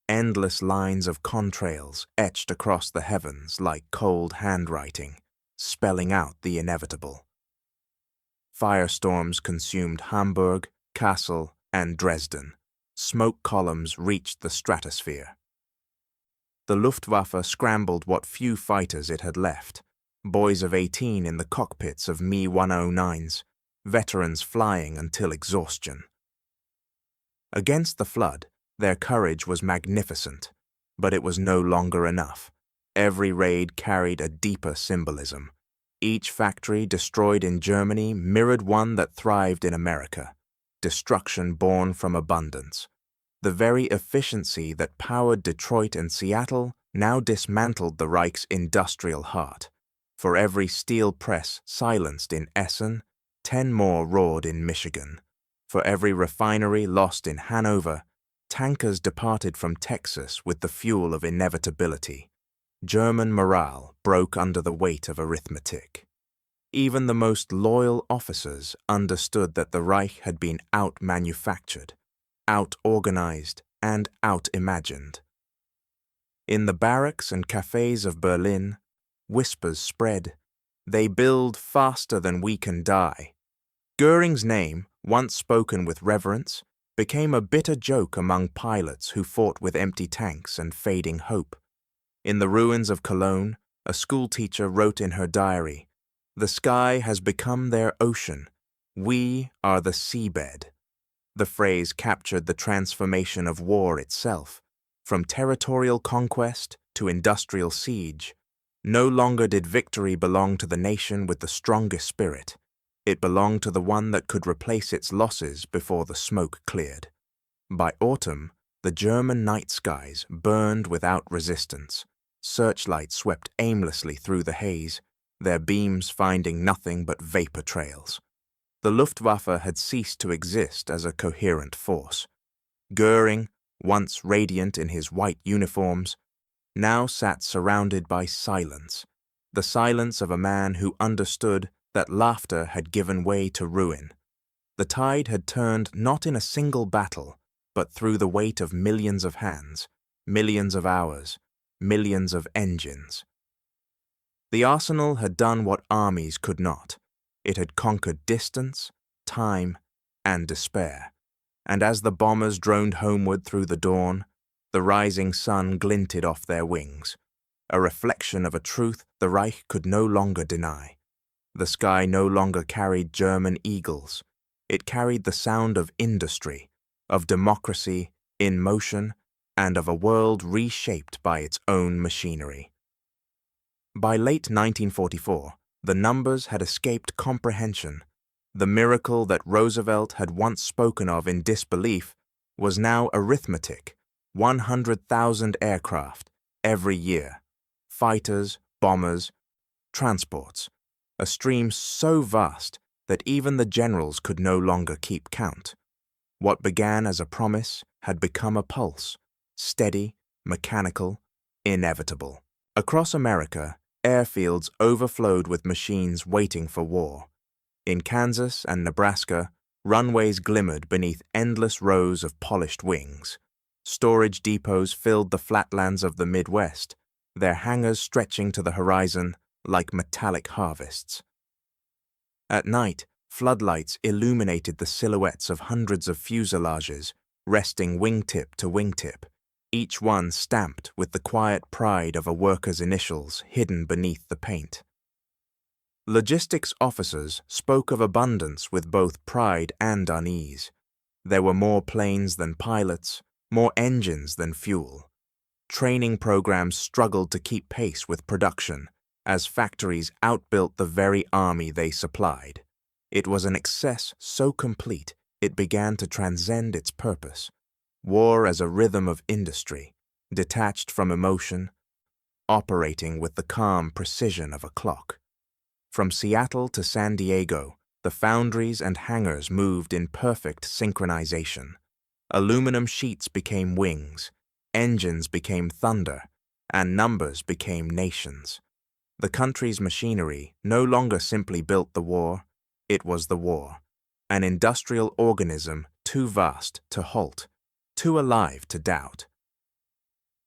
Endless lines of contrails etched across the heavens like cold handwriting, spelling out the inevitable. Firestorms consumed Hamburg, Kassel, and Dresden. Smoke columns reached the stratosphere. The Luftwaffe scrambled what few fighters it had left, boys of 18 in the cockpits of Me-109s, veterans flying until exhaustion. Against the flood, their courage was magnificent, but it was no longer enough. Every raid carried a deeper symbolism. Each factory destroyed in Germany mirrored one that thrived in America, destruction born from abundance. The very efficiency that powered Detroit and Seattle now dismantled the Reich's industrial heart. For every steel press silenced in Essen, 10 more roared in Michigan. For every refinery lost in Hanover, tankers departed from Texas with the fuel of inevitability. German morale broke under the weight of arithmetic. Even the most loyal officers understood that the Reich had been out-manufactured, out-organized, and out-imagined. In the barracks and cafes of Berlin, whispers spread, "They build faster than we can die." Göring's name, once spoken with reverence, became a bitter joke among pilots who fought with empty tanks and fading hope. In the ruins of Cologne, a schoolteacher wrote in her diary, "The sky has become their ocean. "We are the seabed." The phrase captured the transformation of war itself, from territorial conquest to industrial siege. No longer did victory belong to the nation with the strongest spirit. It belonged to the one that could replace its losses before the smoke cleared. By autumn, the German night skies burned without resistance. Searchlights swept aimlessly through the haze, their beams finding nothing but vapor trails. The Luftwaffe had ceased to exist as a coherent force. Göring, once radiant in his white uniforms, now sat surrounded by silence, the silence of a man who understood that laughter had given way to ruin. The tide had turned not in a single battle, but through the weight of millions of hands, millions of hours, millions of engines. The arsenal had done what armies could not. It had conquered distance, time, and despair. And as the bombers droned homeward through the dawn, the rising sun glinted off their wings, a reflection of a truth the Reich could no longer deny. The sky no longer carried German eagles. It carried the sound of industry, of democracy in motion, and of a world reshaped by its own machinery. By late 1944, the numbers had escaped comprehension. The miracle that Roosevelt had once spoken of in disbelief was now arithmetic. 100,000 aircraft every year, fighters, bombers, transports, a stream so vast that even the generals could no longer keep count. What began as a promise had become a pulse, steady, mechanical, inevitable. Across America, airfields overflowed with machines waiting for war. In Kansas and Nebraska, runways glimmered beneath endless rows of polished wings. Storage depots filled the flatlands of the Midwest, their hangars stretching to the horizon like metallic harvests. At night, floodlights illuminated the silhouettes of hundreds of fuselages, resting wingtip to wingtip, each one stamped with the quiet pride of a worker's initials hidden beneath the paint. Logistics officers spoke of abundance with both pride and unease. There were more planes than pilots, more engines than fuel. Training programs struggled to keep pace with production, as factories outbuilt the very army they supplied. It was an excess so complete it began to transcend its purpose. War as a rhythm of industry, detached from emotion, operating with the calm precision of a clock. From Seattle to San Diego, the foundries and hangars moved in perfect synchronization. Aluminum sheets became wings, engines became thunder, and numbers became nations. The country's machinery no longer simply built the war, it was the war, an industrial organism too vast to halt, too alive to doubt.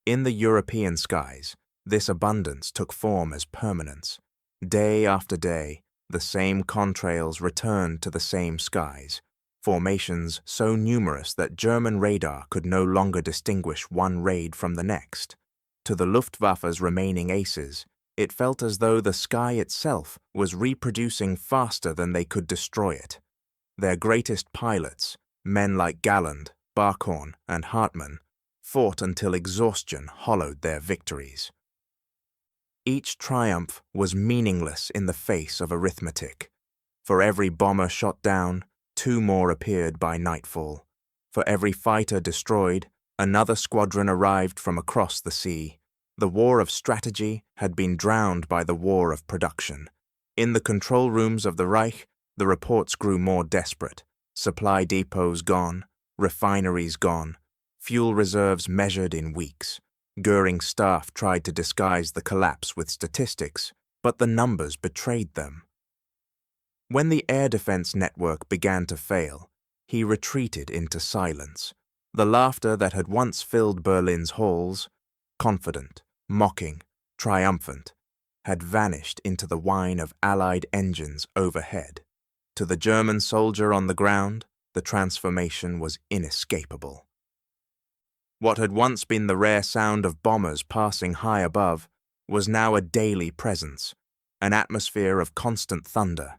In the European skies, this abundance took form as permanence. Day after day, the same contrails returned to the same skies, formations so numerous that German radar could no longer distinguish one raid from the next. To the Luftwaffe's remaining aces, it felt as though the sky itself was reproducing faster than they could destroy it. Their greatest pilots, men like Galland, Barkhorn, and Hartmann, fought until exhaustion hollowed their victories. Each triumph was meaningless in the face of arithmetic. For every bomber shot down, 2 more appeared by nightfall. For every fighter destroyed, another squadron arrived from across the sea. The war of strategy had been drowned by the war of production. In the control rooms of the Reich, the reports grew more desperate. Supply depots gone, refineries gone, fuel reserves measured in weeks. Göring's staff tried to disguise the collapse with statistics, but the numbers betrayed them. When the air defense network began to fail, he retreated into silence. The laughter that had once filled Berlin's halls, confident, mocking, triumphant, had vanished into the whine of Allied engines overhead. To the German soldier on the ground, the transformation was inescapable. What had once been the rare sound of bombers passing high above was now a daily presence, an atmosphere of constant thunder.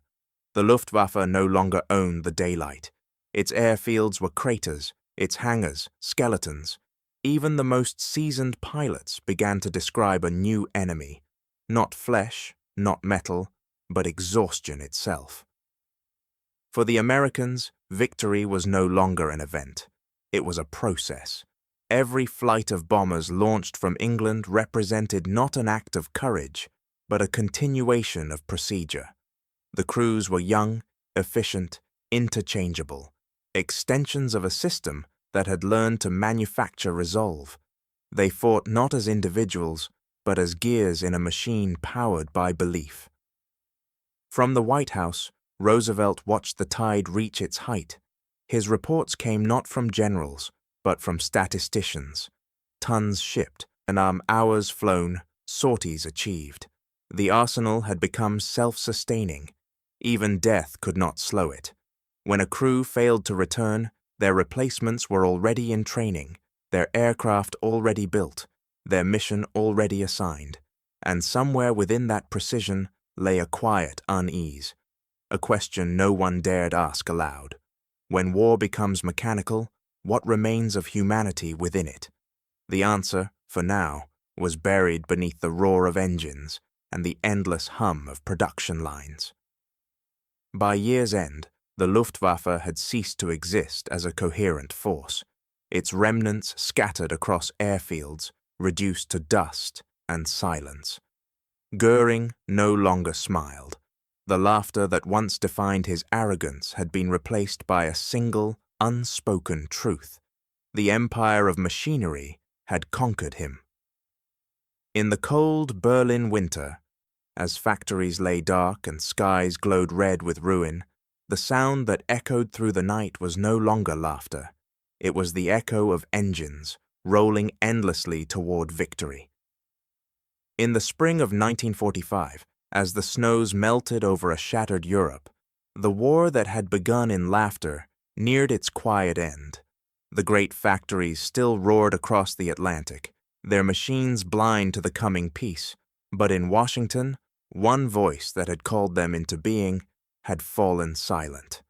The Luftwaffe no longer owned the daylight. Its airfields were craters, its hangars skeletons. Even the most seasoned pilots began to describe a new enemy. Not flesh, not metal, but exhaustion itself. For the Americans, victory was no longer an event. It was a process. Every flight of bombers launched from England represented not an act of courage, but a continuation of procedure. The crews were young, efficient, interchangeable, extensions of a system that had learned to manufacture resolve. They fought not as individuals, but as gears in a machine powered by belief. From the White House, Roosevelt watched the tide reach its height. His reports came not from generals, but from statisticians. Tons shipped, and hours flown, sorties achieved. The arsenal had become self-sustaining. Even death could not slow it. When a crew failed to return, their replacements were already in training, their aircraft already built, their mission already assigned. And somewhere within that precision lay a quiet unease, a question no one dared ask aloud. When war becomes mechanical, what remains of humanity within it? The answer, for now, was buried beneath the roar of engines and the endless hum of production lines. By year's end, the Luftwaffe had ceased to exist as a coherent force, its remnants scattered across airfields, reduced to dust and silence. Göring no longer smiled. The laughter that once defined his arrogance had been replaced by a single, unspoken truth. The empire of machinery had conquered him. In the cold Berlin winter, as factories lay dark and skies glowed red with ruin, the sound that echoed through the night was no longer laughter. It was the echo of engines rolling endlessly toward victory. In the spring of 1945, as the snows melted over a shattered Europe, the war that had begun in laughter neared its quiet end. The great factories still roared across the Atlantic, their machines blind to the coming peace, but in Washington, one voice that had called them into being had fallen silent.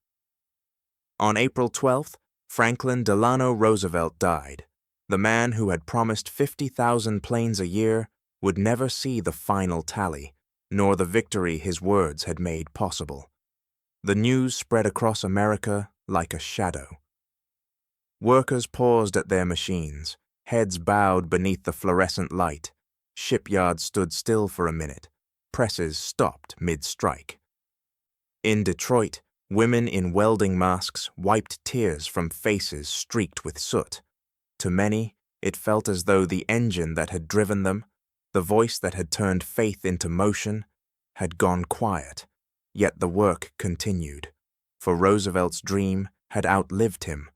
On April 12th, Franklin Delano Roosevelt died. The man who had promised 50,000 planes a year would never see the final tally, nor the victory his words had made possible. The news spread across America like a shadow. Workers paused at their machines, heads bowed beneath the fluorescent light. Shipyards stood still for a minute. Presses stopped mid-strike. In Detroit, women in welding masks wiped tears from faces streaked with soot. To many, it felt as though the engine that had driven them, the voice that had turned faith into motion, had gone quiet. Yet the work continued, for Roosevelt's dream had outlived him.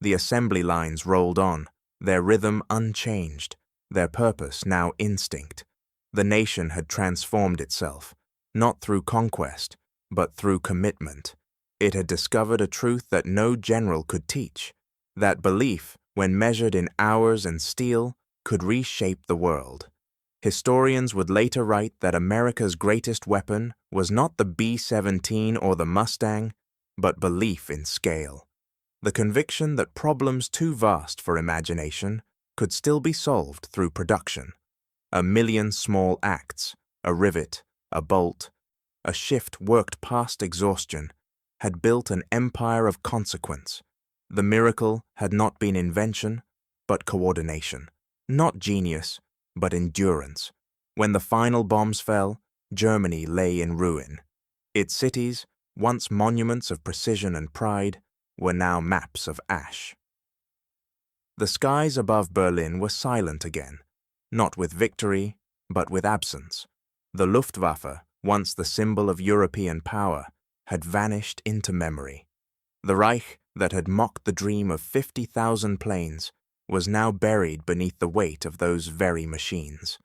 The assembly lines rolled on, their rhythm unchanged, their purpose now instinct. The nation had transformed itself, not through conquest, but through commitment. It had discovered a truth that no general could teach, that belief, when measured in hours and steel, could reshape the world. Historians would later write that America's greatest weapon was not the B-17 or the Mustang, but belief in scale. The conviction that problems too vast for imagination could still be solved through production. 1,000,000 small acts, a rivet, a bolt, a shift worked past exhaustion, had built an empire of consequence. The miracle had not been invention, but coordination. Not genius, but endurance. When the final bombs fell, Germany lay in ruin. Its cities, once monuments of precision and pride, were now maps of ash. The skies above Berlin were silent again, not with victory, but with absence. The Luftwaffe, once the symbol of European power, had vanished into memory. The Reich that had mocked the dream of 50,000 planes was now buried beneath the weight of those very machines.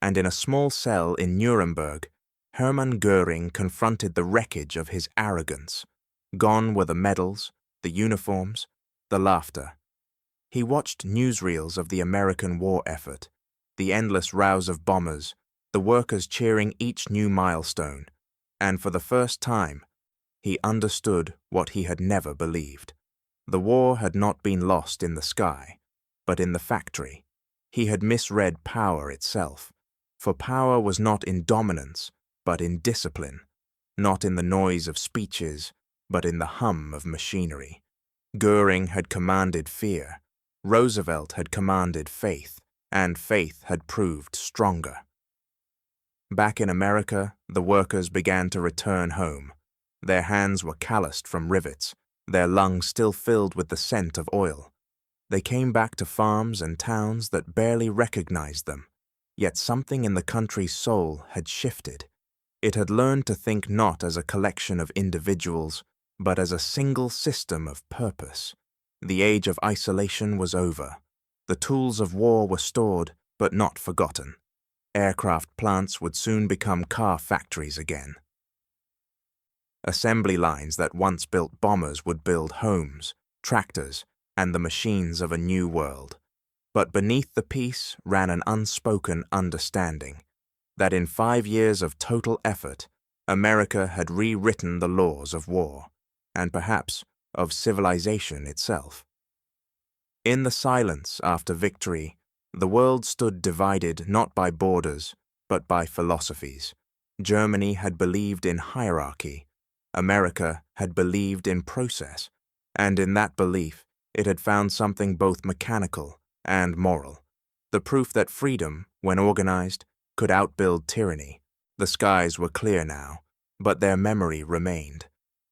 And in a small cell in Nuremberg, Hermann Göring confronted the wreckage of his arrogance. Gone were the medals, the uniforms, the laughter. He watched newsreels of the American war effort, the endless rows of bombers, the workers cheering each new milestone, and for the first time, he understood what he had never believed. The war had not been lost in the sky, but in the factory. He had misread power itself, for power was not in dominance, but in discipline, not in the noise of speeches, but in the hum of machinery. Göring had commanded fear, Roosevelt had commanded faith, and faith had proved stronger. Back in America, the workers began to return home. Their hands were calloused from rivets, their lungs still filled with the scent of oil. They came back to farms and towns that barely recognized them, yet something in the country's soul had shifted. It had learned to think not as a collection of individuals, but as a single system of purpose. The age of isolation was over. The tools of war were stored, but not forgotten. Aircraft plants would soon become car factories again. Assembly lines that once built bombers would build homes, tractors, and the machines of a new world. But beneath the peace ran an unspoken understanding that in 5 years of total effort, America had rewritten the laws of war, and perhaps of civilization itself. In the silence after victory, the world stood divided not by borders, but by philosophies. Germany had believed in hierarchy, America had believed in process, and in that belief it had found something both mechanical and moral, the proof that freedom, when organized, could outbuild tyranny. The skies were clear now, but their memory remained,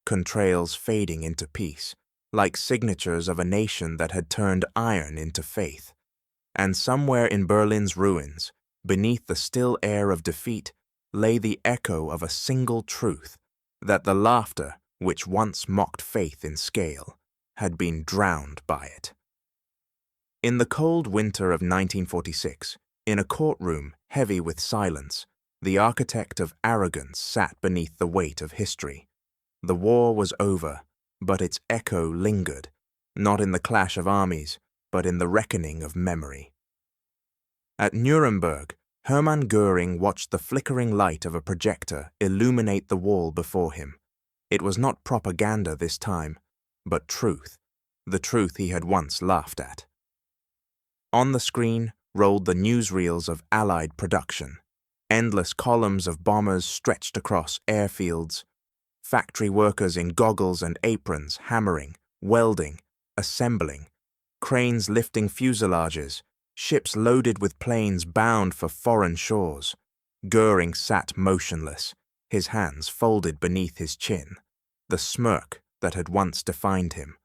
contrails fading into peace, like signatures of a nation that had turned iron into faith. And somewhere in Berlin's ruins, beneath the still air of defeat, lay the echo of a single truth, that the laughter which once mocked faith in scale had been drowned by it. In the cold winter of 1946, in a courtroom heavy with silence, the architect of arrogance sat beneath the weight of history. The war was over, but its echo lingered, not in the clash of armies, but in the reckoning of memory. At Nuremberg, Hermann Göring watched the flickering light of a projector illuminate the wall before him. It was not propaganda this time, but truth, the truth he had once laughed at. On the screen rolled the newsreels of Allied production, endless columns of bombers stretched across airfields, factory workers in goggles and aprons hammering, welding, assembling, cranes lifting fuselages, ships loaded with planes bound for foreign shores. Göring sat motionless, his hands folded beneath his chin. The smirk that had once defined him,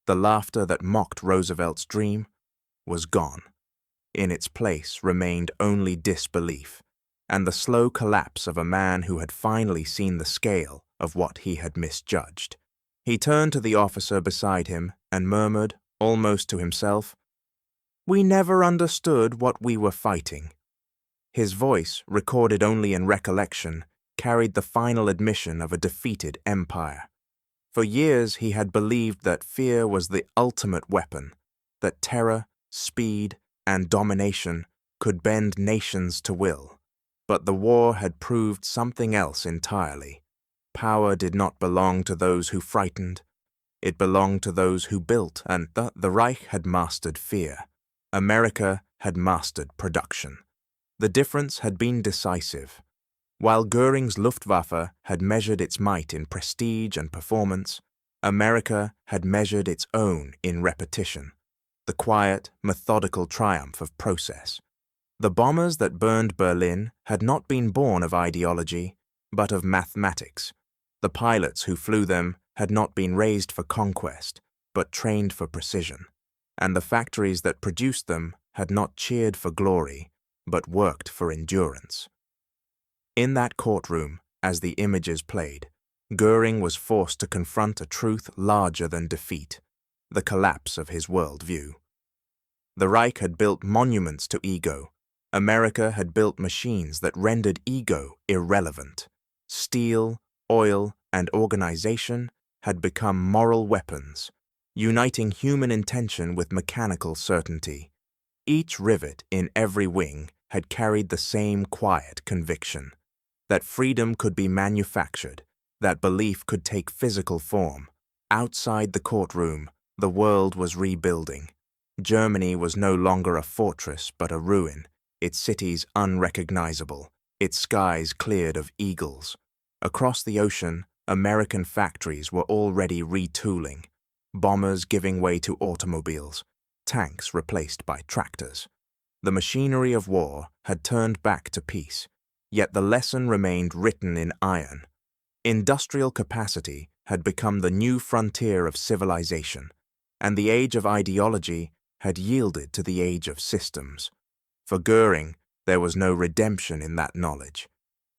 the laughter that mocked Roosevelt's dream, was gone. In its place remained only disbelief, and the slow collapse of a man who had finally seen the scale of what he had misjudged. He turned to the officer beside him and murmured, almost to himself, "We never understood what we were fighting." His voice, recorded only in recollection, carried the final admission of a defeated empire. For years he had believed that fear was the ultimate weapon, that terror, speed, and domination could bend nations to will. But the war had proved something else entirely. Power did not belong to those who frightened. It belonged to those who built, and the Reich had mastered fear. America had mastered production. The difference had been decisive. While Göring's Luftwaffe had measured its might in prestige and performance, America had measured its own in repetition, the quiet, methodical triumph of process. The bombers that burned Berlin had not been born of ideology, but of mathematics. The pilots who flew them had not been raised for conquest, but trained for precision. And the factories that produced them had not cheered for glory, but worked for endurance. In that courtroom, as the images played, Göring was forced to confront a truth larger than defeat, the collapse of his worldview. The Reich had built monuments to ego. America had built machines that rendered ego irrelevant. Steel, oil, and organization had become moral weapons, uniting human intention with mechanical certainty. Each rivet in every wing had carried the same quiet conviction, that freedom could be manufactured, That belief could take physical form. Outside the courtroom, the world was rebuilding. Germany was no longer a fortress but a ruin, its cities unrecognizable, its skies cleared of eagles. Across the ocean, American factories were already retooling, bombers giving way to automobiles, tanks replaced by tractors. The machinery of war had turned back to peace, yet the lesson remained written in iron. Industrial capacity had become the new frontier of civilization, and the age of ideology had yielded to the age of systems. For Göring, there was no redemption in that knowledge.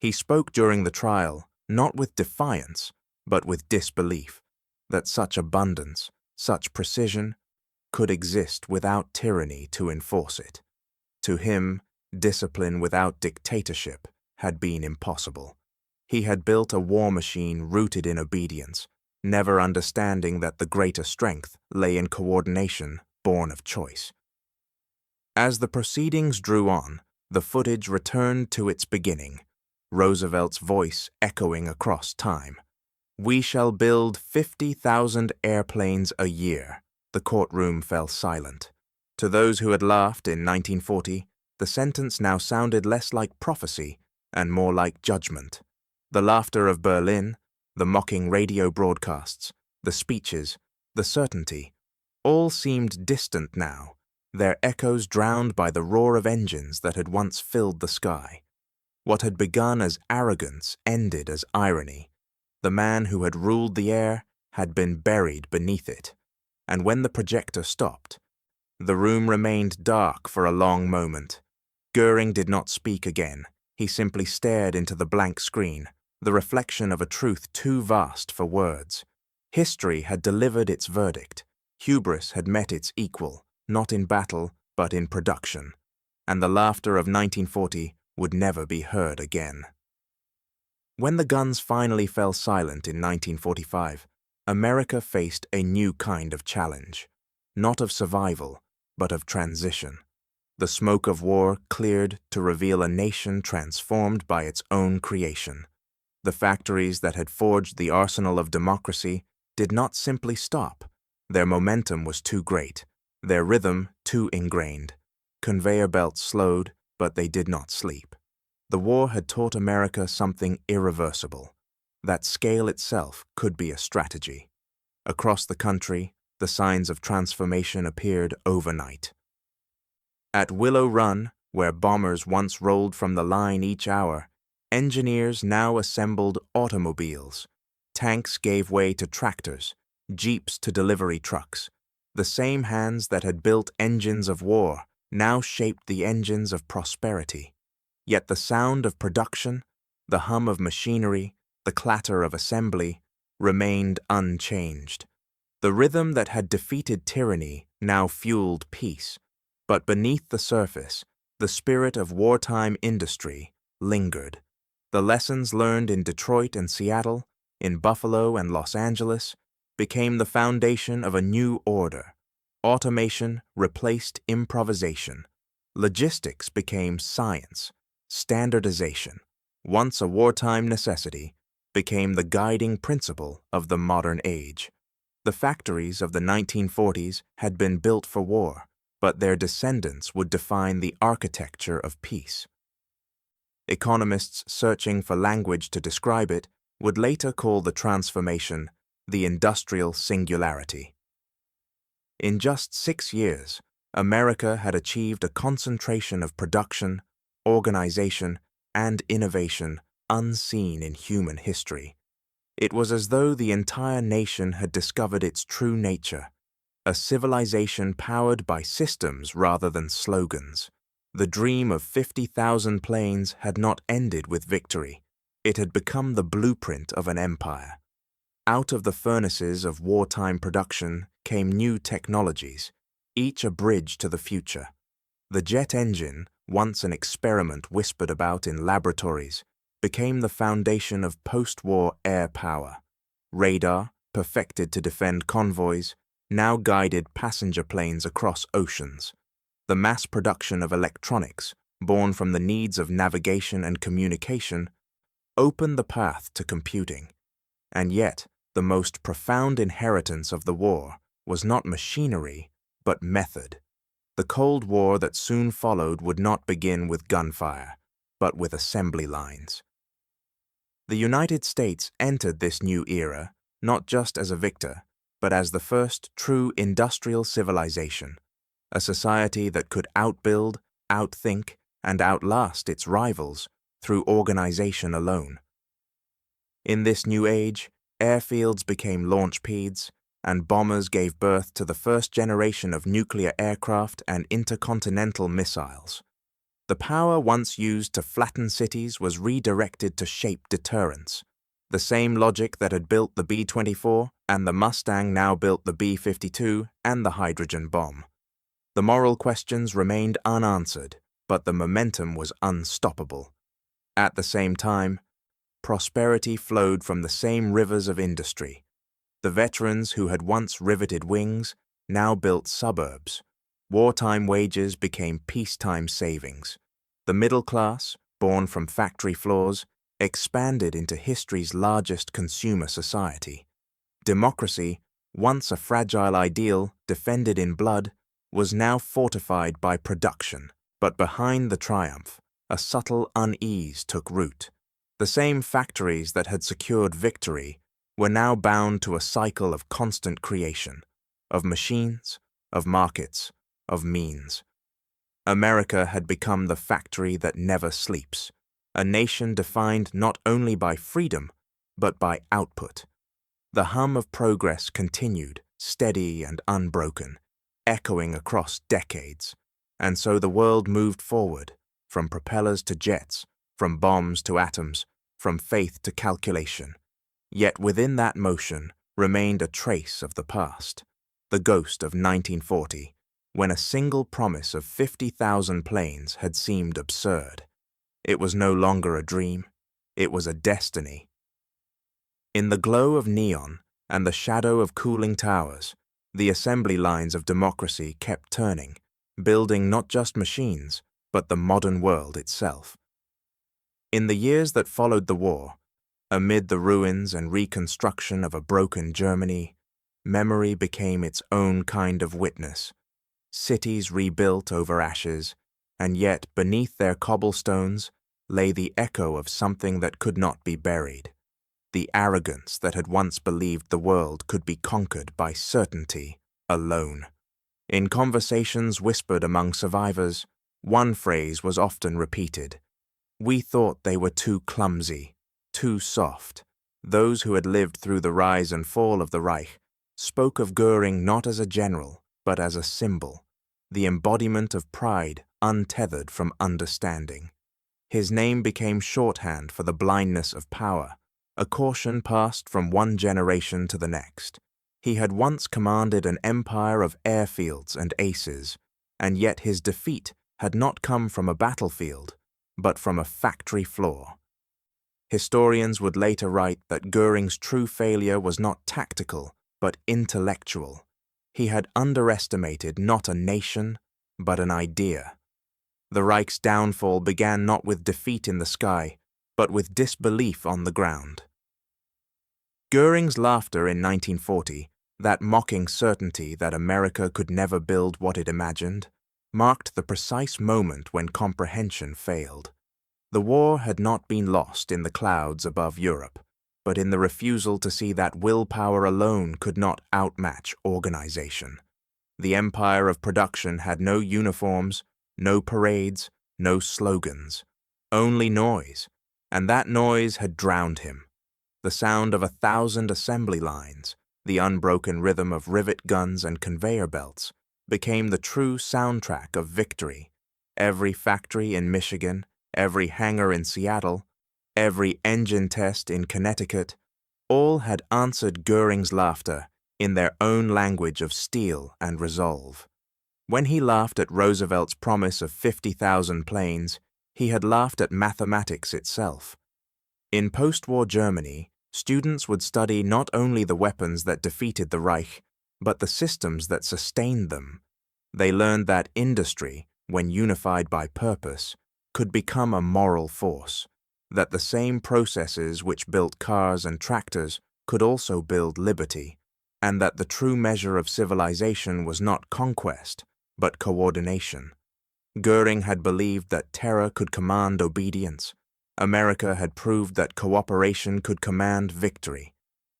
He spoke during the trial, not with defiance, but with disbelief, that such abundance, such precision, could exist without tyranny to enforce it. To him, discipline without dictatorship had been impossible. He had built a war machine rooted in obedience, never understanding that the greater strength lay in coordination born of choice. As the proceedings drew on, the footage returned to its beginning, Roosevelt's voice echoing across time. "We shall build 50,000 airplanes a year." The courtroom fell silent. To those who had laughed in 1940, the sentence now sounded less like prophecy and more like judgment. The laughter of Berlin, the mocking radio broadcasts, the speeches, the certainty, all seemed distant now, their echoes drowned by the roar of engines that had once filled the sky. What had begun as arrogance ended as irony. The man who had ruled the air had been buried beneath it, and when the projector stopped, the room remained dark for a long moment. Göring did not speak again. He simply stared into the blank screen, the reflection of a truth too vast for words. History had delivered its verdict. Hubris had met its equal, not in battle, but in production. And the laughter of 1940 would never be heard again. When the guns finally fell silent in 1945, America faced a new kind of challenge, not of survival, but of transition. The smoke of war cleared to reveal a nation transformed by its own creation. The factories that had forged the arsenal of democracy did not simply stop. Their momentum was too great, their rhythm too ingrained. Conveyor belts slowed, but they did not sleep. The war had taught America something irreversible, that scale itself could be a strategy. Across the country, the signs of transformation appeared overnight. At Willow Run, where bombers once rolled from the line each hour, engineers now assembled automobiles. Tanks gave way to tractors, jeeps to delivery trucks. The same hands that had built engines of war now shaped the engines of prosperity. Yet the sound of production, the hum of machinery, the clatter of assembly remained unchanged. The rhythm that had defeated tyranny now fueled peace, but beneath the surface, the spirit of wartime industry lingered. The lessons learned in Detroit and Seattle, in Buffalo and Los Angeles, became the foundation of a new order. Automation replaced improvisation. Logistics became science. Standardization, once a wartime necessity, became the guiding principle of the modern age. The factories of the 1940s had been built for war, but their descendants would define the architecture of peace. Economists searching for language to describe it would later call the transformation the industrial singularity. In just 6 years, America had achieved a concentration of production, organization, and innovation unseen in human history. It was as though the entire nation had discovered its true nature, a civilization powered by systems rather than slogans. The dream of 50,000 planes had not ended with victory. It had become the blueprint of an empire. Out of the furnaces of wartime production came new technologies, each a bridge to the future. The jet engine, once an experiment whispered about in laboratories, became the foundation of post-war air power. Radar, perfected to defend convoys, now guided passenger planes across oceans. The mass production of electronics, born from the needs of navigation and communication, opened the path to computing. And yet, the most profound inheritance of the war was not machinery, but method. The Cold War that soon followed would not begin with gunfire, but with assembly lines. The United States entered this new era not just as a victor, but as the first true industrial civilization, a society that could outbuild, outthink, and outlast its rivals through organization alone. In this new age, airfields became launchpads, and bombers gave birth to the first generation of nuclear aircraft and intercontinental missiles. The power once used to flatten cities was redirected to shape deterrence. The same logic that had built the B-24 and the Mustang now built the B-52 and the hydrogen bomb. The moral questions remained unanswered, but the momentum was unstoppable. At the same time, prosperity flowed from the same rivers of industry. The veterans who had once riveted wings now built suburbs. Wartime wages became peacetime savings. The middle class, born from factory floors, expanded into history's largest consumer society. Democracy, once a fragile ideal defended in blood, was now fortified by production. But behind the triumph, a subtle unease took root. The same factories that had secured victory were now bound to a cycle of constant creation, of machines, of markets, of means. America had become the factory that never sleeps, a nation defined not only by freedom, but by output. The hum of progress continued, steady and unbroken, echoing across decades, and so the world moved forward, from propellers to jets, from bombs to atoms, from faith to calculation. Yet within that motion remained a trace of the past, the ghost of 1940, when a single promise of 50,000 planes had seemed absurd. It was no longer a dream, it was a destiny. In the glow of neon and the shadow of cooling towers, the assembly lines of democracy kept turning, building not just machines, but the modern world itself. In the years that followed the war, amid the ruins and reconstruction of a broken Germany, memory became its own kind of witness. Cities rebuilt over ashes, and yet beneath their cobblestones lay the echo of something that could not be buried, the arrogance that had once believed the world could be conquered by certainty alone. In conversations whispered among survivors, one phrase was often repeated: "We thought they were too clumsy, too soft." Those who had lived through the rise and fall of the Reich spoke of Göring not as a general, but as a symbol, the embodiment of pride untethered from understanding. His name became shorthand for the blindness of power, a caution passed from one generation to the next. He had once commanded an empire of airfields and aces, and yet his defeat had not come from a battlefield, but from a factory floor. Historians would later write that Göring's true failure was not tactical, but intellectual. He had underestimated not a nation, but an idea. The Reich's downfall began not with defeat in the sky, but with disbelief on the ground. Göring's laughter in 1940, that mocking certainty that America could never build what it imagined, marked the precise moment when comprehension failed. The war had not been lost in the clouds above Europe, but in the refusal to see that willpower alone could not outmatch organization. The empire of production had no uniforms, no parades, no slogans, only noise, and that noise had drowned him. The sound of 1,000 assembly lines, the unbroken rhythm of rivet guns and conveyor belts, became the true soundtrack of victory. Every factory in Michigan, every hangar in Seattle, every engine test in Connecticut, all had answered Göring's laughter in their own language of steel and resolve. When he laughed at Roosevelt's promise of 50,000 planes, he had laughed at mathematics itself. In post-war Germany, students would study not only the weapons that defeated the Reich, but the systems that sustained them. They learned that industry, when unified by purpose, could become a moral force, that the same processes which built cars and tractors could also build liberty, and that the true measure of civilization was not conquest, but coordination. Göring had believed that terror could command obedience. America had proved that cooperation could command victory.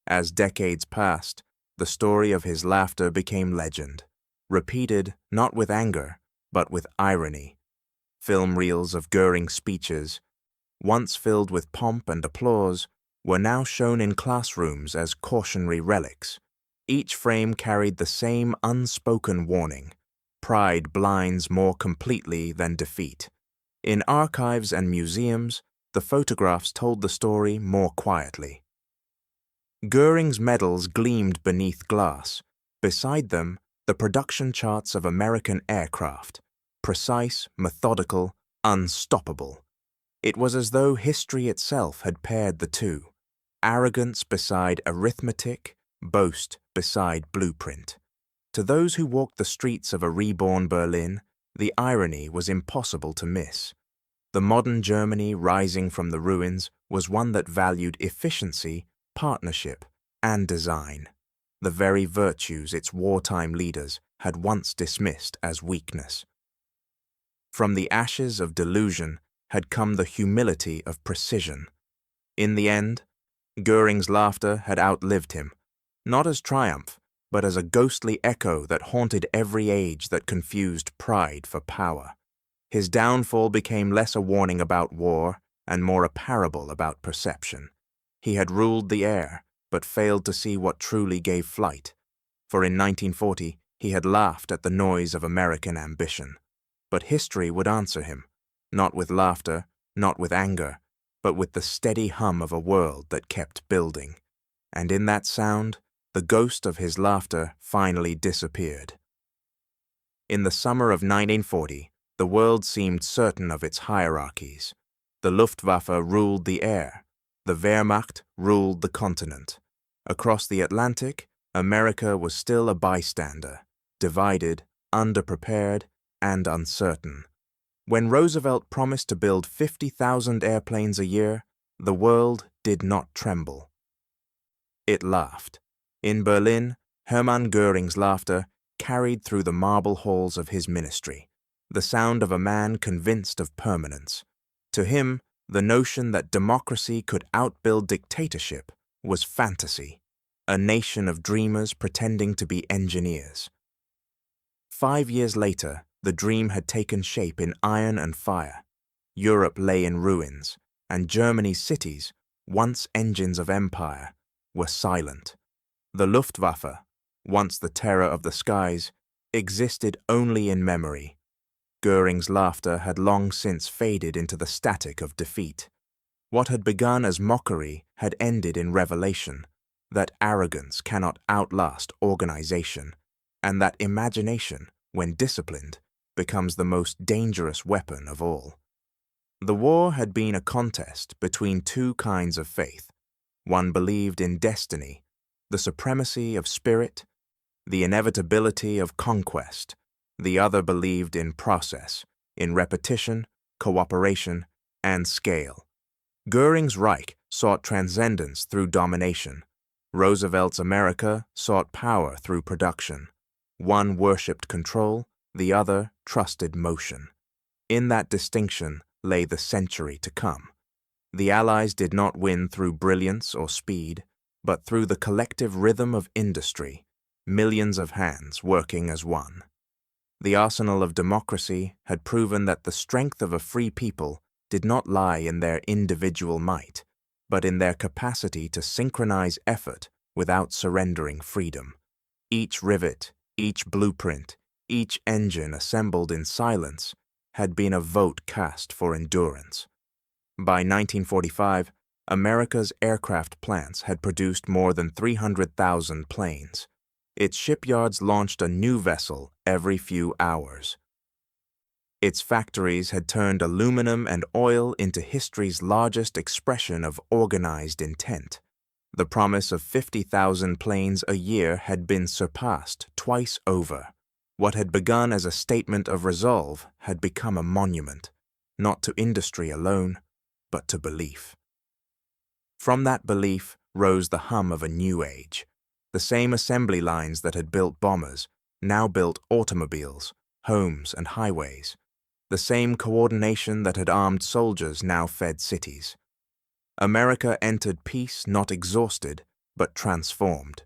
As decades passed, the story of his laughter became legend, repeated not with anger, but with irony. Film reels of Göring's speeches, once filled with pomp and applause, were now shown in classrooms as cautionary relics. Each frame carried the same unspoken warning: pride blinds more completely than defeat. In archives and museums, the photographs told the story more quietly. Göring's medals gleamed beneath glass. Beside them, the production charts of American aircraft, precise, methodical, unstoppable. It was as though history itself had paired the two: arrogance beside arithmetic, boast beside blueprint. To those who walked the streets of a reborn Berlin, the irony was impossible to miss. The modern Germany rising from the ruins was one that valued efficiency, partnership, and design, the very virtues its wartime leaders had once dismissed as weakness. From the ashes of delusion had come the humility of precision. In the end, Göring's laughter had outlived him, not as triumph, but as a ghostly echo that haunted every age that confused pride for power. His downfall became less a warning about war and more a parable about perception. He had ruled the air, but failed to see what truly gave flight. For in 1940, he had laughed at the noise of American ambition. But history would answer him, not with laughter, not with anger, but with the steady hum of a world that kept building. And in that sound, the ghost of his laughter finally disappeared. In the summer of 1940, the world seemed certain of its hierarchies. The Luftwaffe ruled the air. The Wehrmacht ruled the continent. Across the Atlantic, America was still a bystander, divided, underprepared, and uncertain. When Roosevelt promised to build 50,000 airplanes a year, the world did not tremble. It laughed. In Berlin, Hermann Göring's laughter carried through the marble halls of his ministry, the sound of a man convinced of permanence. To him, the notion that democracy could outbuild dictatorship was fantasy, a nation of dreamers pretending to be engineers. 5 years later, the dream had taken shape in iron and fire. Europe lay in ruins, and Germany's cities, once engines of empire, were silent. The Luftwaffe, once the terror of the skies, existed only in memory. Göring's laughter had long since faded into the static of defeat. What had begun as mockery had ended in revelation, that arrogance cannot outlast organization, and that imagination, when disciplined, becomes the most dangerous weapon of all. The war had been a contest between two kinds of faith. One believed in destiny, the supremacy of spirit, the inevitability of conquest. The other believed in process, in repetition, cooperation, and scale. Göring's Reich sought transcendence through domination. Roosevelt's America sought power through production. One worshipped control, the other trusted motion. In that distinction lay the century to come. The Allies did not win through brilliance or speed, but through the collective rhythm of industry, millions of hands working as one. The arsenal of democracy had proven that the strength of a free people did not lie in their individual might, but in their capacity to synchronize effort without surrendering freedom. Each rivet, each blueprint, each engine assembled in silence had been a vote cast for endurance. By 1945, America's aircraft plants had produced more than 300,000 planes. Its shipyards launched a new vessel every few hours. Its factories had turned aluminum and oil into history's largest expression of organized intent. The promise of 50,000 planes a year had been surpassed twice over. What had begun as a statement of resolve had become a monument, not to industry alone, but to belief. From that belief, rose the hum of a new age. The same assembly lines that had built bombers now built automobiles, homes, and highways. The same coordination that had armed soldiers now fed cities. America entered peace not exhausted, but transformed.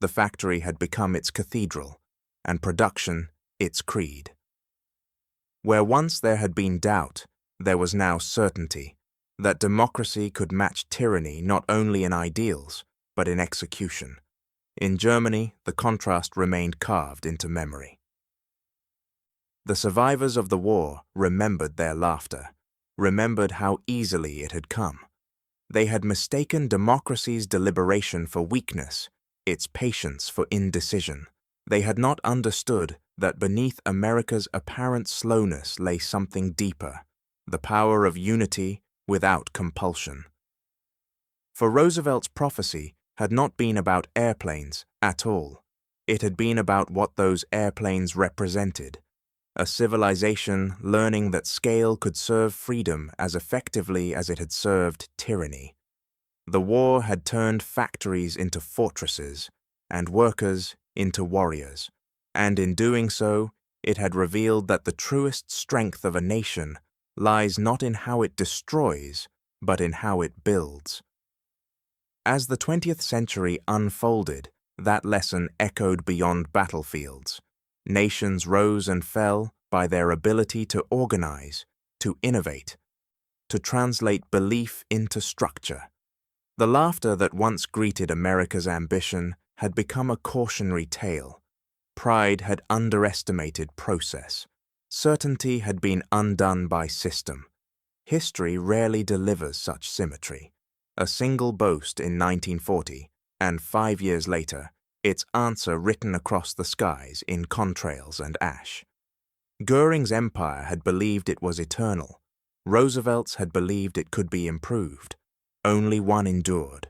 The factory had become its cathedral, and production its creed. Where once there had been doubt, there was now certainty that democracy could match tyranny not only in ideals, but in execution. In Germany, the contrast remained carved into memory. The survivors of the war remembered their laughter, remembered how easily it had come. They had mistaken democracy's deliberation for weakness, its patience for indecision. They had not understood that beneath America's apparent slowness lay something deeper, the power of unity without compulsion. For Roosevelt's prophecy had not been about airplanes at all. It had been about what those airplanes represented, a civilization learning that scale could serve freedom as effectively as it had served tyranny. The war had turned factories into fortresses and workers into warriors, and in doing so, it had revealed that the truest strength of a nation lies not in how it destroys, but in how it builds. As the 20th century unfolded, that lesson echoed beyond battlefields. Nations rose and fell by their ability to organize, to innovate, to translate belief into structure. The laughter that once greeted America's ambition had become a cautionary tale. Pride had underestimated process. Certainty had been undone by system. History rarely delivers such symmetry. A single boast in 1940, and 5 years later, its answer written across the skies in contrails and ash. Göring's empire had believed it was eternal. Roosevelt's had believed it could be improved. Only one endured.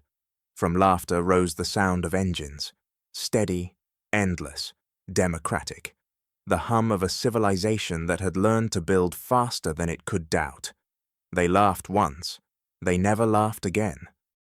From laughter rose the sound of engines, steady, endless, democratic, the hum of a civilization that had learned to build faster than it could doubt. They laughed once. They never laughed again.